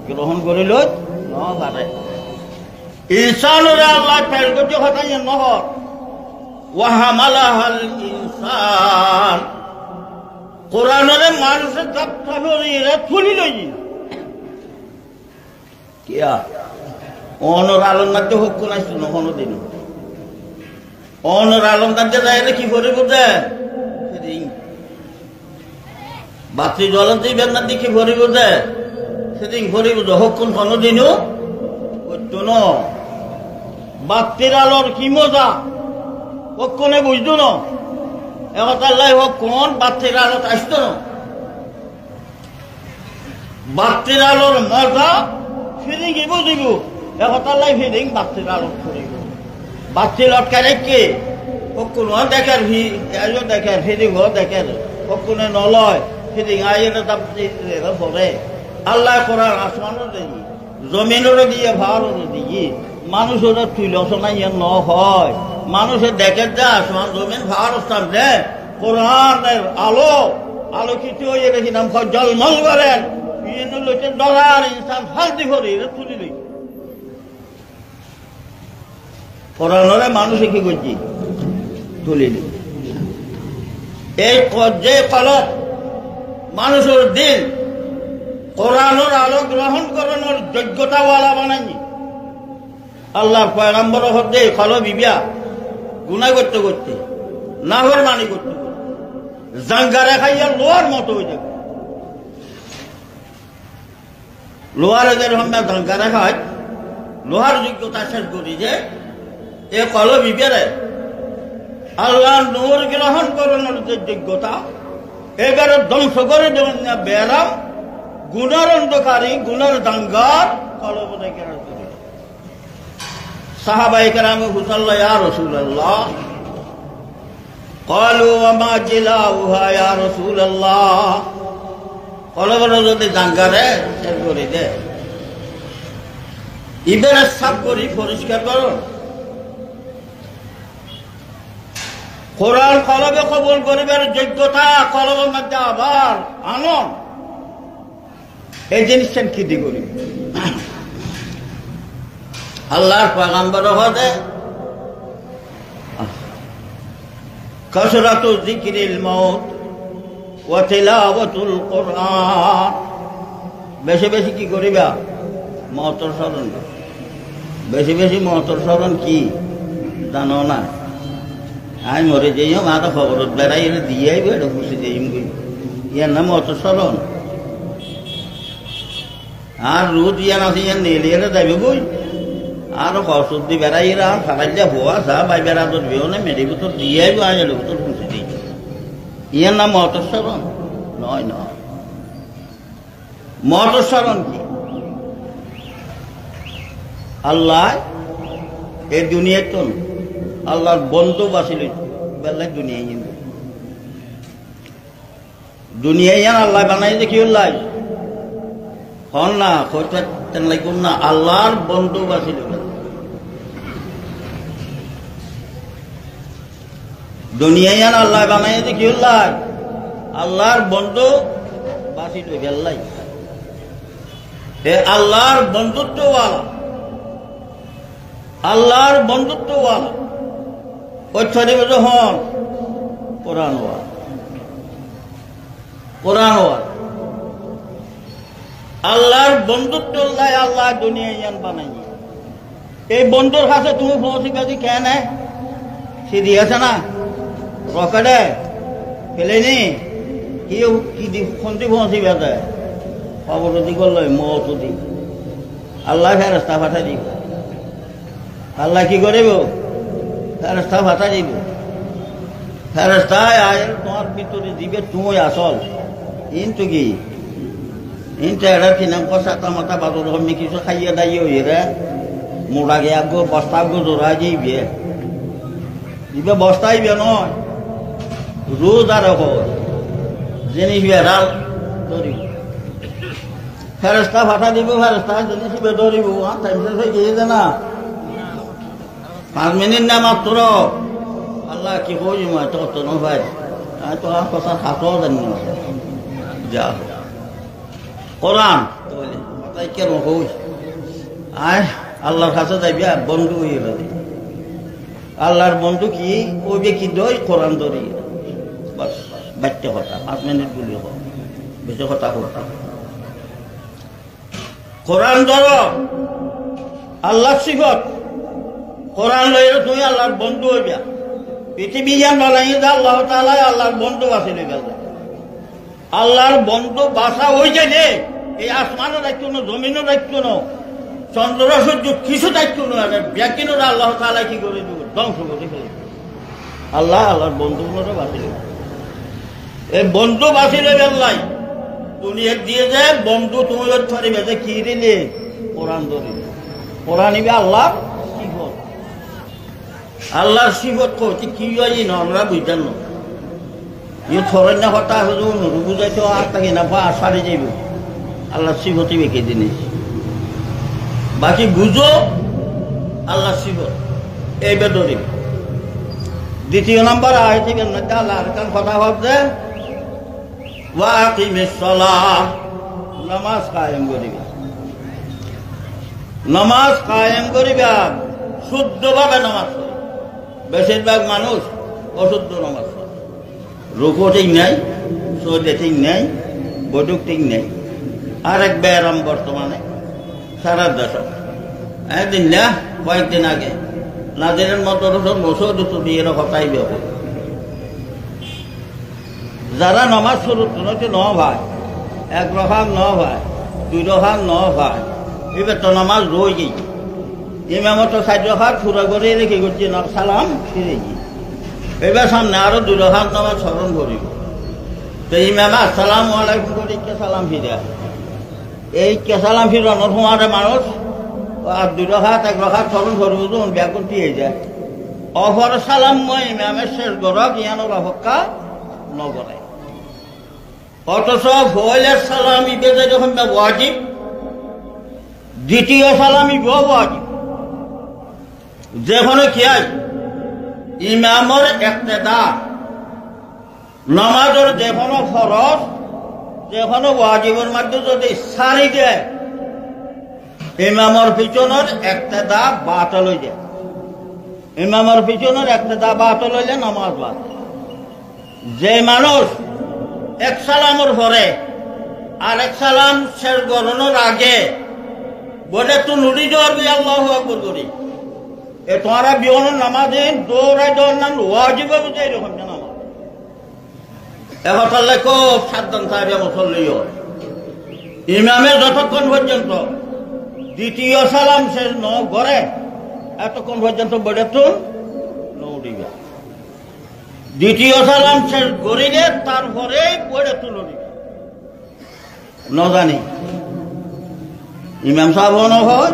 গ্রহণ করিল নেওয়া পারে। ইনসানের আল্লাহ ফেল করতে হতাই নহর। ওয়াহামালাহাল ইনসান, কোরআনের মানুষের যাত্রা এরা তুলি লই কিয়া অনর আলমদার যে হোক কোনাইছ না কোনোদিন অনর আলমদার যে যায় কি করে বোঝে বাতি জল দিবেন না দেখি ভরি বোঝে সেদিন ভরি বোঝে হোক কোন কোনোদিনও করতো না। বাতির আলোর কি মজা হোক কোনে বুঝতো না, একতাল্লাই হোক কোন বাতির আলোত আসতো না। বাতির আলোর মজা ফিরিঙ্গি বুঝিব, একতাল্লাই ফিরিং বাতির আলোত ফুরিব। বাতি লটকাই রেখে হোক কোন দেখার দেখার ফিরিং দেখার হোক কোনে নলয় ফিরিং আইনে পড়ে। আল্লাহ করার আসমানও দেখি জমিনেরও দিয়ে ভাড়ারও দিয়ে মানুষের তুলসনা ইয়ে ন হয়। মানুষের দেখে যে আসমান জমিন ভাড় স্থান দে কোরআনের আলো আলোকিত হয়ে রেখে নাম জলমল করেন লোকের ডলার ইনসান ফালতি করে তুলি লই। কোরআনের মানুষে কি করছি তুলিনি। এই যে কলক মানুষের দিন কোরআনের আলো গ্রহণ করানোর যোগ্যতাওয়ালা বানাইনি। আল্লাহর পয়গম্বর হতে কলো বিবিয়া গুনাহ করতে করতে নাফরমানি করতে করতে জাঙ্গারে খাইয়া লোহার মতো হয়ে যাবে। লোহার যেরকম না জাঙ্গারে খায় লোহার যোগ্যতা শেষ করি যে এ কলো বিবিয়ারে আল্লাহর নূর গ্রহণ করানোর যে যোগ্যতা এবারে ধ্বংস করে দেবেন না বেরাম গুনার অন্ধকারী গুনার দাঙ্গার কলব দেখে সাহাবায়ে কেরাম হুসাল্লাহ ইয়া রাসূলুল্লাহ ক্বালু ওয়া মা জিলাউহা ইয়া রাসূলুল্লাহ, কলবর যদি দাঙ্গারে শেষ করে দে ইবের সাফ করি পরিষ্কার করো। কোরআন কলবে কবুল করিবার যোগ্যতা কলবের মধ্যে আবার আনন্দ এই জিনিসটা কি দি করি। আল্লাহর পয়গম্বর হতে কাসরাতু যিকরিল মাউত ওয়া তিলাওয়াতুল কোরআন, বেশি বেশি কি করিবা মওতের স্মরণ। বেশি বেশি মওতের স্মরণ কি জানো না? আমি মরে যাইও মা তো খবর বেড়াই দিয়ে আইব এটা খুশি যাইম গই ইয়ার নাম মওতের স্মরণ। আর রোদ ইয়ান আছে ইয়ান নেলিয়ে যাইবে গই আর সর্দি বেড়াইরা ফাটাইয়া ভুয়া চা বাই বেড়া তোর বেও না মেডি ভিতর দিয়ে আইব আইল ভিতর খুশি দিই ইয়ার নাম মওতের স্মরণ নয়। নয় মওতের স্মরণ কি? আল্লাহ এই দুনিয়ায় তো আল্লাহর বন্ধু বাঁচিল বেলায় দুনিয়ায় দুনিয়ায় আল্লাহ বানাই যে কি উল্লাহ হন না তেন লাগুন না আল্লাহর বন্ধু বাঁচিল। দুনিয়ায় আল্লাহ বানাই যে কি উল্লাহ আল্লাহর বন্ধু বাঁচিল বেল্লাই। আল্লাহর বন্ধুত্বওয়ালা আল্লাহর বন্ধুত্বওয়ালা ওই ছড়ি বছর হন কোরআনওয়ালা কোরআনওয়ালা আল্লাহর বন্ধুত্ব আল্লাহ দুনিয়ায় বানাই। এই বন্ধুর কাছে তুমি পৌঁছিবাজি কেন সে দিয়েছে না রকেটে পেলেনি কেউ কি কোনটি পৌঁছি বেড়ে খবর যদি করল মত দি আল্লাহ ফেরস্তা পাঠাই দিব। আল্লাহ কি করিব? ফেরস্তা পাঠাই দিব। ফেরস্তায় আয় তোমার ভিতরে দিবে তুমি আসল কিন্তু কি ইনটা এরা কিনা কষাতা মাথা বাদর হমি কিছু খাইয়ে দাইয়ে হয়ে রে মোড়া গে আগো বস্তা আগো জোড়া যাইবে দিবে বস্তাইবে নয় রোজ আর জিনিস বেড়াল ধরিব ফেরস্তা ফাটা দিব ফেরস্তা জিনিস ধরিব টাইম শেষ হয়ে গিয়েছে না 5 মিনিট না মাত্র আল্লাহ কি কই মই তো ন ভাই তো কথা খাতো জানি না যা কোরআন বলে তাই কেন কই আয় আল্লাহর কাছে যাইবা বন্ধু হয়ে যাবে আল্লাহর বন্ধু কি ওই কি দই কোরআন ধরি বাস বাচ্চা কথা 5 মিনিট বলি হোক বেশি কথা করতে কোরআন ধরো আল্লাহ সিফত কোরআন লইলে তুমি আল্লাহর বন্ধু হইবা পৃথিবী জ্ঞান বলাই যে আল্লাহ তাআলা আল্লাহর বন্ধু বাসি লইবা আল্লাহর বন্ধু বাসা হয়ে যায় রে এই আসমানও দায়িত্ব না জমিনও দায়িত্ব না চন্দ্র সূর্য কিছু দায়িত্ব নয় ব্যাকিনরা আল্লাহ তাআলা কি করে দিব ধ্বংস করে ফেলে আল্লাহ আল্লাহর বন্ধুগুলোরে বাসি লইবা এই বন্ধু বাসি লইবে আল্লাহ দুনিয়া দিয়ে যায় বন্ধু তুমি ধরিবে যে কি দিলে কোরআন ধরিবে কোরআন নিবে আল্লাহ সিফত আল্লাহর সিফত কইতে কি হয় না আমরা বুঝতাম না ইয়ে থরেন না কথা হুজুর বুঝাইতো আর তাকে না পা সারি যাইব আল্লাহর সিফতই বেঁকে জিনিস বাকি বুঝো আল্লাহর সিফত এইবার ধরিবে দ্বিতীয় নম্বর আয়াতে মধ্যে আল্লাহ আরেকটা কথা ভাবছে ওয়াকিমিস সালাহ নামাজ কায়েম করিবে নামাজ কায়েম করিবে শুদ্ধভাবে নামাজ পড়ে বেশিরভাগ মানুষ অশুদ্ধ নামাজ পড়ে রুকু ঠিক নাই সজদা ঠিক নাই বৈঠক ঠিক নেই আরেক ব্যায়াম বর্তমানে সারা দেশ একদিন না কয়েকদিন আগে নাজিরের মতো মসুদ দিয়ে হতাই বের যারা নমাজ শুরু নয় ন ভাই 1 রাকাত ন ভাই 2 রাকাত ন ভাই এবার তো নামাজ রয়ে গেই ইমামত 4 রাকাত পুরা করে রেখে করছে না সালাম ফিরে গিয়ে এবার সামনে আরো 2 রাকাত নামাজ স্মরণ করিব তো ইমাম আসসালামু আলাইকুম করে কে সালাম ফিরে এই কে সালাম ফিরানোর সময় মানুষ আর 2 রাকাত 1 রাকাত স্মরণ করব যখন ব্যাকুল দিয়ে যায় অফর সালাম মই ইমামের শেষ গরক ইয়ানোর হক্কা নগরে অথচ ফয়লের সালামি বেজে যখন ওয়াজিব দ্বিতীয় সালামি ওয়াজিব যেখানে কি হয় ইমামর ইক্তেদা নামাজের যেখানে ফরজ যেখানে ওয়াজিবের মধ্যে যদি সারি দেয় ইমামর পিছনের ইক্তেদা বাতিল হয়ে যায় ইমামর পিছনের ইক্তেদা বাতিল হইলে নামাজ বাতিল যে মানুষ 1 সালামের পরে আর 1 সালাম শেষ করানোর আগে বলে তুই নুড়ি ধরবি আল্লাহু আকবার করি এ তোমারা বিয়ন নামাজে দৌড়াই দৌড় নাম ওয়াজিব বুঝে এরকম নামাজ এখন তাহলে খুব সাবধান সাহেব মুসল্লিও ইমামে যতক্ষণ পর্যন্ত দ্বিতীয় সালাম শেষ ন করে এতক্ষণ পর্যন্ত বলে তুই নৌড়িবে দ্বিতীয় সালাম শেষ করিলে তারপরে পড়ে তুলো দিবে ন জানি ইমাম সাহেবও ন হয়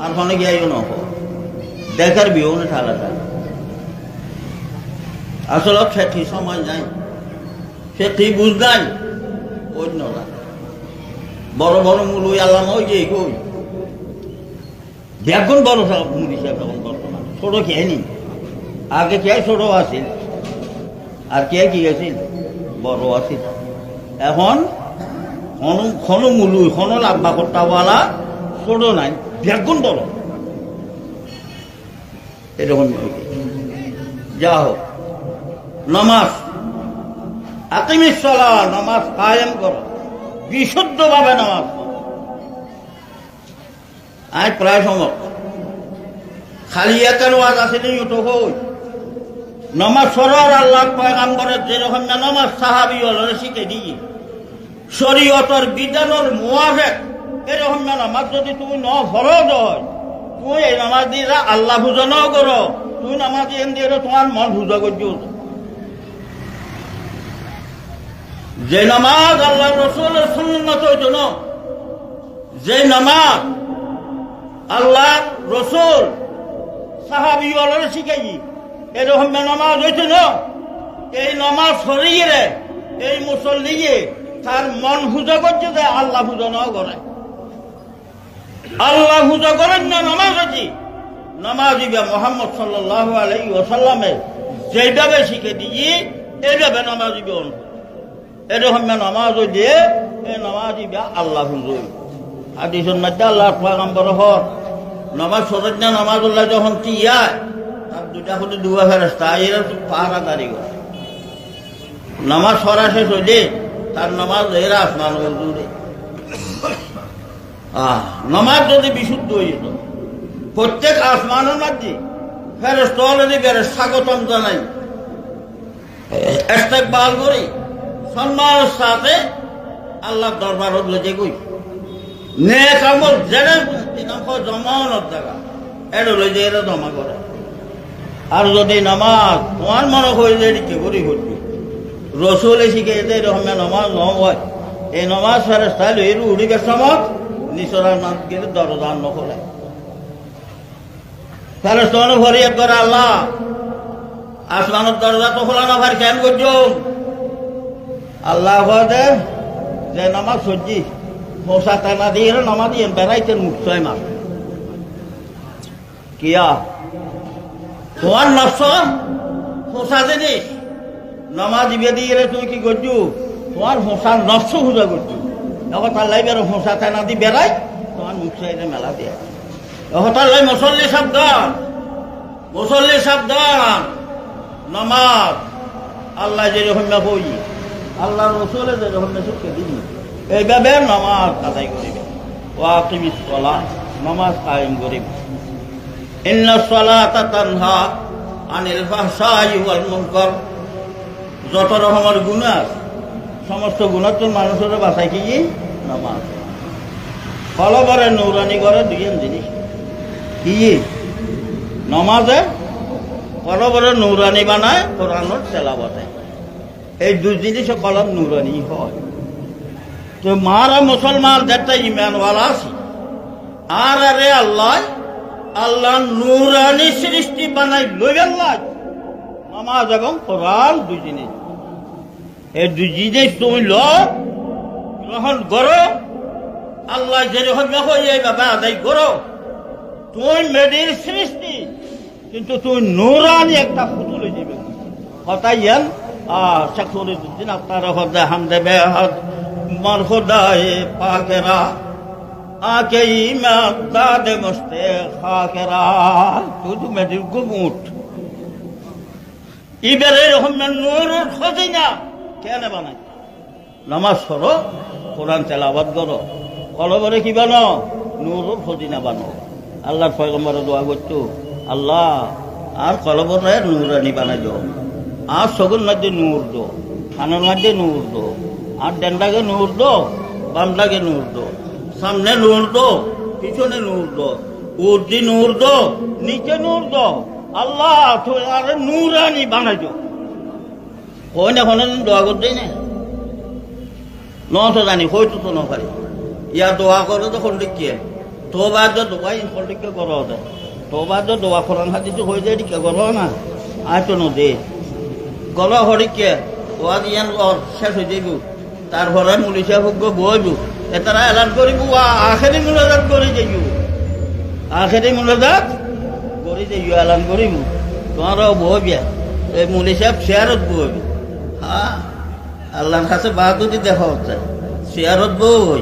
আর ফোনে গিয়েও ন হয় দেখার বিয়েও না ঠালা ঠালা আসলে সেটি সময় নাই সেটি বুঝ নাই অন্যরা বড় বড় মুলুই আল্লাহ ওই যে কই দেখুন বড় সব মুড়ি সাহেব এখন বর্তমান ছোট খেয়ে নি আগে কে ছোট আছিল আর কে কি আছিল বড় আছিল এখন কোনো মুলুই কোনো লাভবা কর্তাওয়ালা ছোট নাই দেখুন বড় এরকম যা হোক নামাজ আকিমিস সালাহ নামাজ কায়েম করো বিশুদ্ধভাবে নামাজ আজ প্রায় সময় খালি একার ওয়াজ আছে নি তো হই নমাজ পড়ার আল্লাহ পয়গম্বরের যেরকম নমাজ সাহাবী হলরে শিখে দিয়ে শরীয়তের বিধানের মুআফিক এরকম নামাজ যদি তুমি ন ফরজ হয় তুমি এই নামাজ দিয়ে আল্লাহ পূজা ন করো তুমি নামাজ দিয়ে তোমার মন পূজা করছো যে নামাজ আল্লাহ রসুলের সুন্নত হইত না যে নামাজ আল্লাহ রসুল সাহাবী হলরে শিখাই এরকম নামাজ হইত না এই নামাজ শরীরে এই মুসল্লিয়ে তার মন পূজা করছে যে আল্লাহ পূজা ন করে আল্লাহ পূজা করেন না নামাজ আছে নামাজ ইবা মোহাম্মদ সাল্লাল্লাহু আলাইহি ওয়াসাল্লামে যেভাবে শিখে দিয়ে এইভাবে নামাজ ইবে এরকম নামাজ দিয়ে এই নামাজ ইবা আল্লাহ পূজা হাদিসের মধ্যে আল্লাহ পয়গম্বর হক নামাজ পড়েন না নামাজ আল্লাহ যখন তিয়ায় তার দুটা হলে দুয়া ফেরেশতা এরা পাহারাদারি করে নামাজ পড়া শেষ হইলে তার নামাজ এরা আসমান দূরে নামাজ যদি বিশুদ্ধ হয়ে যেত প্রত্যেক আসমানের মধ্যে ফেরেশতা বেড়ে স্বাগতম জানাই ইস্তেকবাল করি সম্মানের সাথে আল্লাহ দরবারত লেগে গই নেক আমল জেনে জমানোর জায়গা এটা লই যে এরা জমা করে আর যদি নামাজ তোমার মনে হয় যে কে করি করবি রসুলে শিখে এতে এরকম নামাজ ন হয় এই নামাজ ফেরেশতা লই উড়িবে সমাজ নিচরার নাম গেলে দরজা নকলে ফেরেশতা ফরিয়াদ করে আল্লাহ আসমানের দরজা তো খোলা না ভাই কেন করছো আল্লাহ বলে যে নামাজ সজ্জি মশা টানা দিয়ে নামা দিয়ে বেড়াইতেন মুখ ছয় মাস কিয়া তোমার নফস মশা জিনিস নামাজ দিবে দিয়ে তুমি কি করছো তোমার মশার নফস পূজা করছো এখন তার লাই বেরো মশা টানা দিয়ে বেড়াই তোমার মুখ ছয় মেলা দিয়ে এখন তার লাই মুসল্লি সাবধান নামাজ আল্লাহ যেরকম বই আল্লাহ রসুলের যেরকম শিক্ষা দিবি এইভাবে নামাজ আদায় করিবে ওয়াকিমিস সালাত নামাজ কায়েম করিবে ইন্নাস সালাতা তানহা আনিল ফাহশাই ওয়াল মুনকার যত রকমের গুনাহ সমস্ত গুনাহ তো মানুষের বাঁচাই কি নামাজ কলবরে নূরানি করে দুই জিনিস কি নামাজে কলবরে নূরানি বানায় কোরআনের তেলাওয়াতে এই দুই জিনিসে কলম নূরানি হয় তো মারা মুসলমান যেটা ইমানওয়ালা আছে আর আরে আল্লাহ নূরানি সৃষ্টি বানাই লই আল্লাহ নামাজ এবং কোরআন দুই জিনিস এই দুই জিনিস তুমি গ্রহণ করো আল্লাহ যেরকম এইভাবে আদায় করো তুমি মেডির সৃষ্টি কিন্তু তুমি নূরানি একটা ফুতুলে যাবে কথাই ইয়ান শেখুদ্দিন আপনার হদে হামদে বেহাদ মর খুদায়ে পাকেরা আকে ইমাম দাদে মস্তে খাকেরা তুই মেডির গুমুট ইবেরে এরকম নূরুর খজিনা কেন বানাই নামাজ পড়ো কোরআন তেলাওয়াত করো কলবরে কি বানো নূরুর খজিনা বানো আল্লাহর পয়গম্বরে দোয়া করতো আল্লাহ আর কলবরে নূরানি বানাই দাও আর সগুর মধ্যে নূর দো খানের মধ্যে নূর দো আর ডেন্ডাকে নূর দো বামডাকে নূর দো সামনে নূর দো পিছনে নূর দো উর্দি নূর দো নিচে নূর দো আল্লাহ আর নূরানি বানাই দো কই না কোনো দোয়া করতে না তো জানি হয়তো তো নপারি ইয়ার দোয়া করো তো খন্ডিকে তো বাদ দোয়া খন্ডিকে করো তো বাদ দোয়া করান হাতিতে হয়ে যায় কে করো না আয় তো নদে গল হরিকে ওয়া দিয়ান শেষ হয়ে যাইব তারপরে মুলিশা ভোগ্য বইব এতারা এলান করিব আখেরি মুনাজাত করে যাইব আখেরি মুনাজাত করে যাইব এলান করিব তোমারও বইবিয়া এই মুলিশা শেয়ারত বইব হ্যাঁ আল্লাহর কাছে বাহাদুরি দেখা হচ্ছে শেয়ারত বই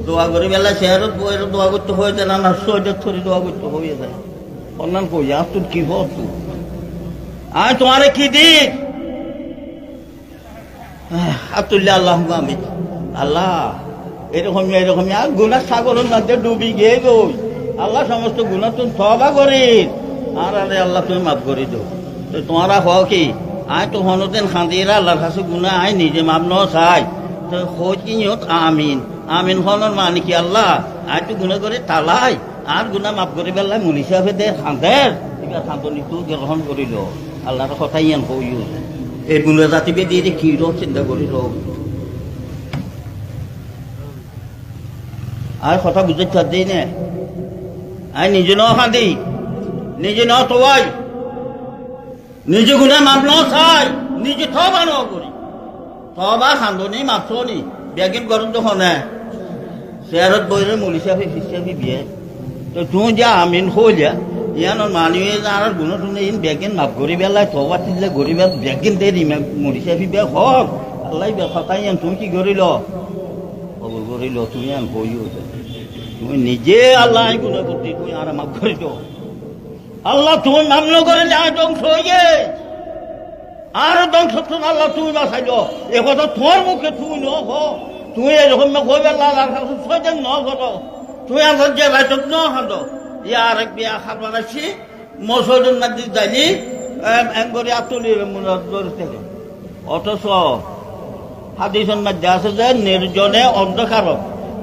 দোয়া করি বেলা শেয়ারত বই দোয়া করতে হয়ে যায় না সৈয়দ থরি দোয়া করতে হয়ে যায় অন্যান্য কই আর তোর কি হত আমি তোমারে কি দিক আব্দুল্লাহ আল্লাহ আমি আল্লাহ এরকম আর গুণা সাগরের মধ্যে ডুবি গিয়ে গই আল্লাহ সমস্ত গুণা তুমি তবা করি আর আরে আল্লাহ তুমি মাফ করে দাও তো তোমরা হও কি আয় তো হনতেন খান্দিরা আল্লাহর কাছে গুণা আয় নিজে মাপ ন চাই তো খোঁজ কি নিয়ত আমিন আমিন হনর মানে কি আল্লাহ আয় তো গুণা করে তালাই আর গুণা মাফ করে পেলাই মুনি সাহেবে দে খান্দের এবার খান্তনিটো গ্রহণ করিল আল্লাহর কথাই ইয়ান কইও এই গুণা জাতিবে দিয়ে কি চিন্তা করিল আর কথা বুঝতে চাচ্ছি না আই নিজে ন খান্দি নিজে ন তোয়াই নিজে গুণা মাপ ন চাই নিজে থবা ন করি থবা খান্দনি মাপছনি বেগিন গরম তো হনে চেয়ারত বইরে মুলি সাহেবে ফিসাবি বিয়ে তো তুই যা আমিন হইলা ইয়ানোর মানুহে আর গুণ টুনে ইন বেগিন মাপ করি বেলায় থবা তিলে গরি বেল বেগিন দেরি মুলি সাহেবি বিয়ে হক আল্লাহ বে কথাই ইয়ান তুমি কি করিল খবর করিল তুমি আন কইও তুমি নিজে আল্লাহ গুণ করতে তুমি আর মাপ করে দাও আল্লাহ তুমি মাপ ন করে যা ধ্বংস হয়ে আর ধ্বংস আল্লাহ তুমি বাঁচাই দাও এ কথা তোমার মুখে তুমি ন তুই এরকম কইবে আল্লাহ সজন ন করো তুই আর যে বাইতক ন হাঁটো ইয়ার এক বিয়া খাবার আছি মসজিদের নাদি যাইনি একবারে আতুলির থেকে অথচ হাদিসের মধ্যে আছে যে নির্জনে অন্ধকার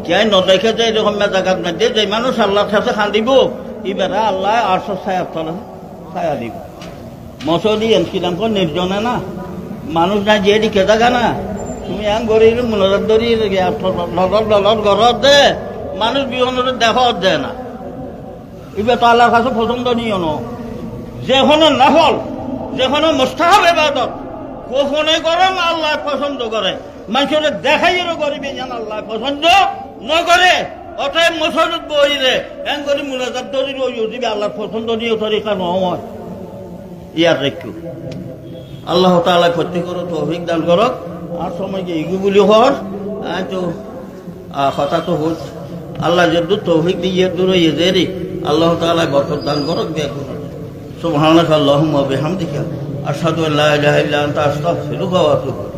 কে নদেখে যে এরকম জায়গার মধ্যে যে মানুষ আল্লাহর কাছে খান্দিব এবারে আল্লাহ 800 ছায়া তলে ছায়া দিব মসজিদ এনকিলাম নির্জনে না মানুষ না যে দিকে জায়গা না তুমি আং গরিব মনোরত ধরি ঘর দে মানুষ বিহনের দেখা দেয় না এবার তো আল্লাহর কাছে পছন্দ নিও ন যেখানে নাফল যেখানে মুস্তাহাব ইবাদত কখনোই করেন আল্লাহ পছন্দ করে মানুষের দেখাইয়েরও গরিবে যেন আল্লাহ পছন্দ নকরে অতএব মসজিদ বইলে এং করি মুনাজাত ধরি দিবে আল্লাহর পছন্দ নিয়ে তরিকা নয় ইয়ার রেখু আল্লাহ তাআলা প্রত্যেকের তৌফিক দান করক আর সময় কি ইগু বলি হর তো কথা তো হোক আল্লাহ যদ্দু তৌফিক দিয়ে দূর হয়ে যে আল্লাহ তাআলা বরকত দান করক দেখুন সুবহানাকা আল্লাহুম্মা বিহামদিকা আশহাদু আল্লা ইলাহা ইল্লা আনতা আস্তাগফিরুকা ওয়া আতুবু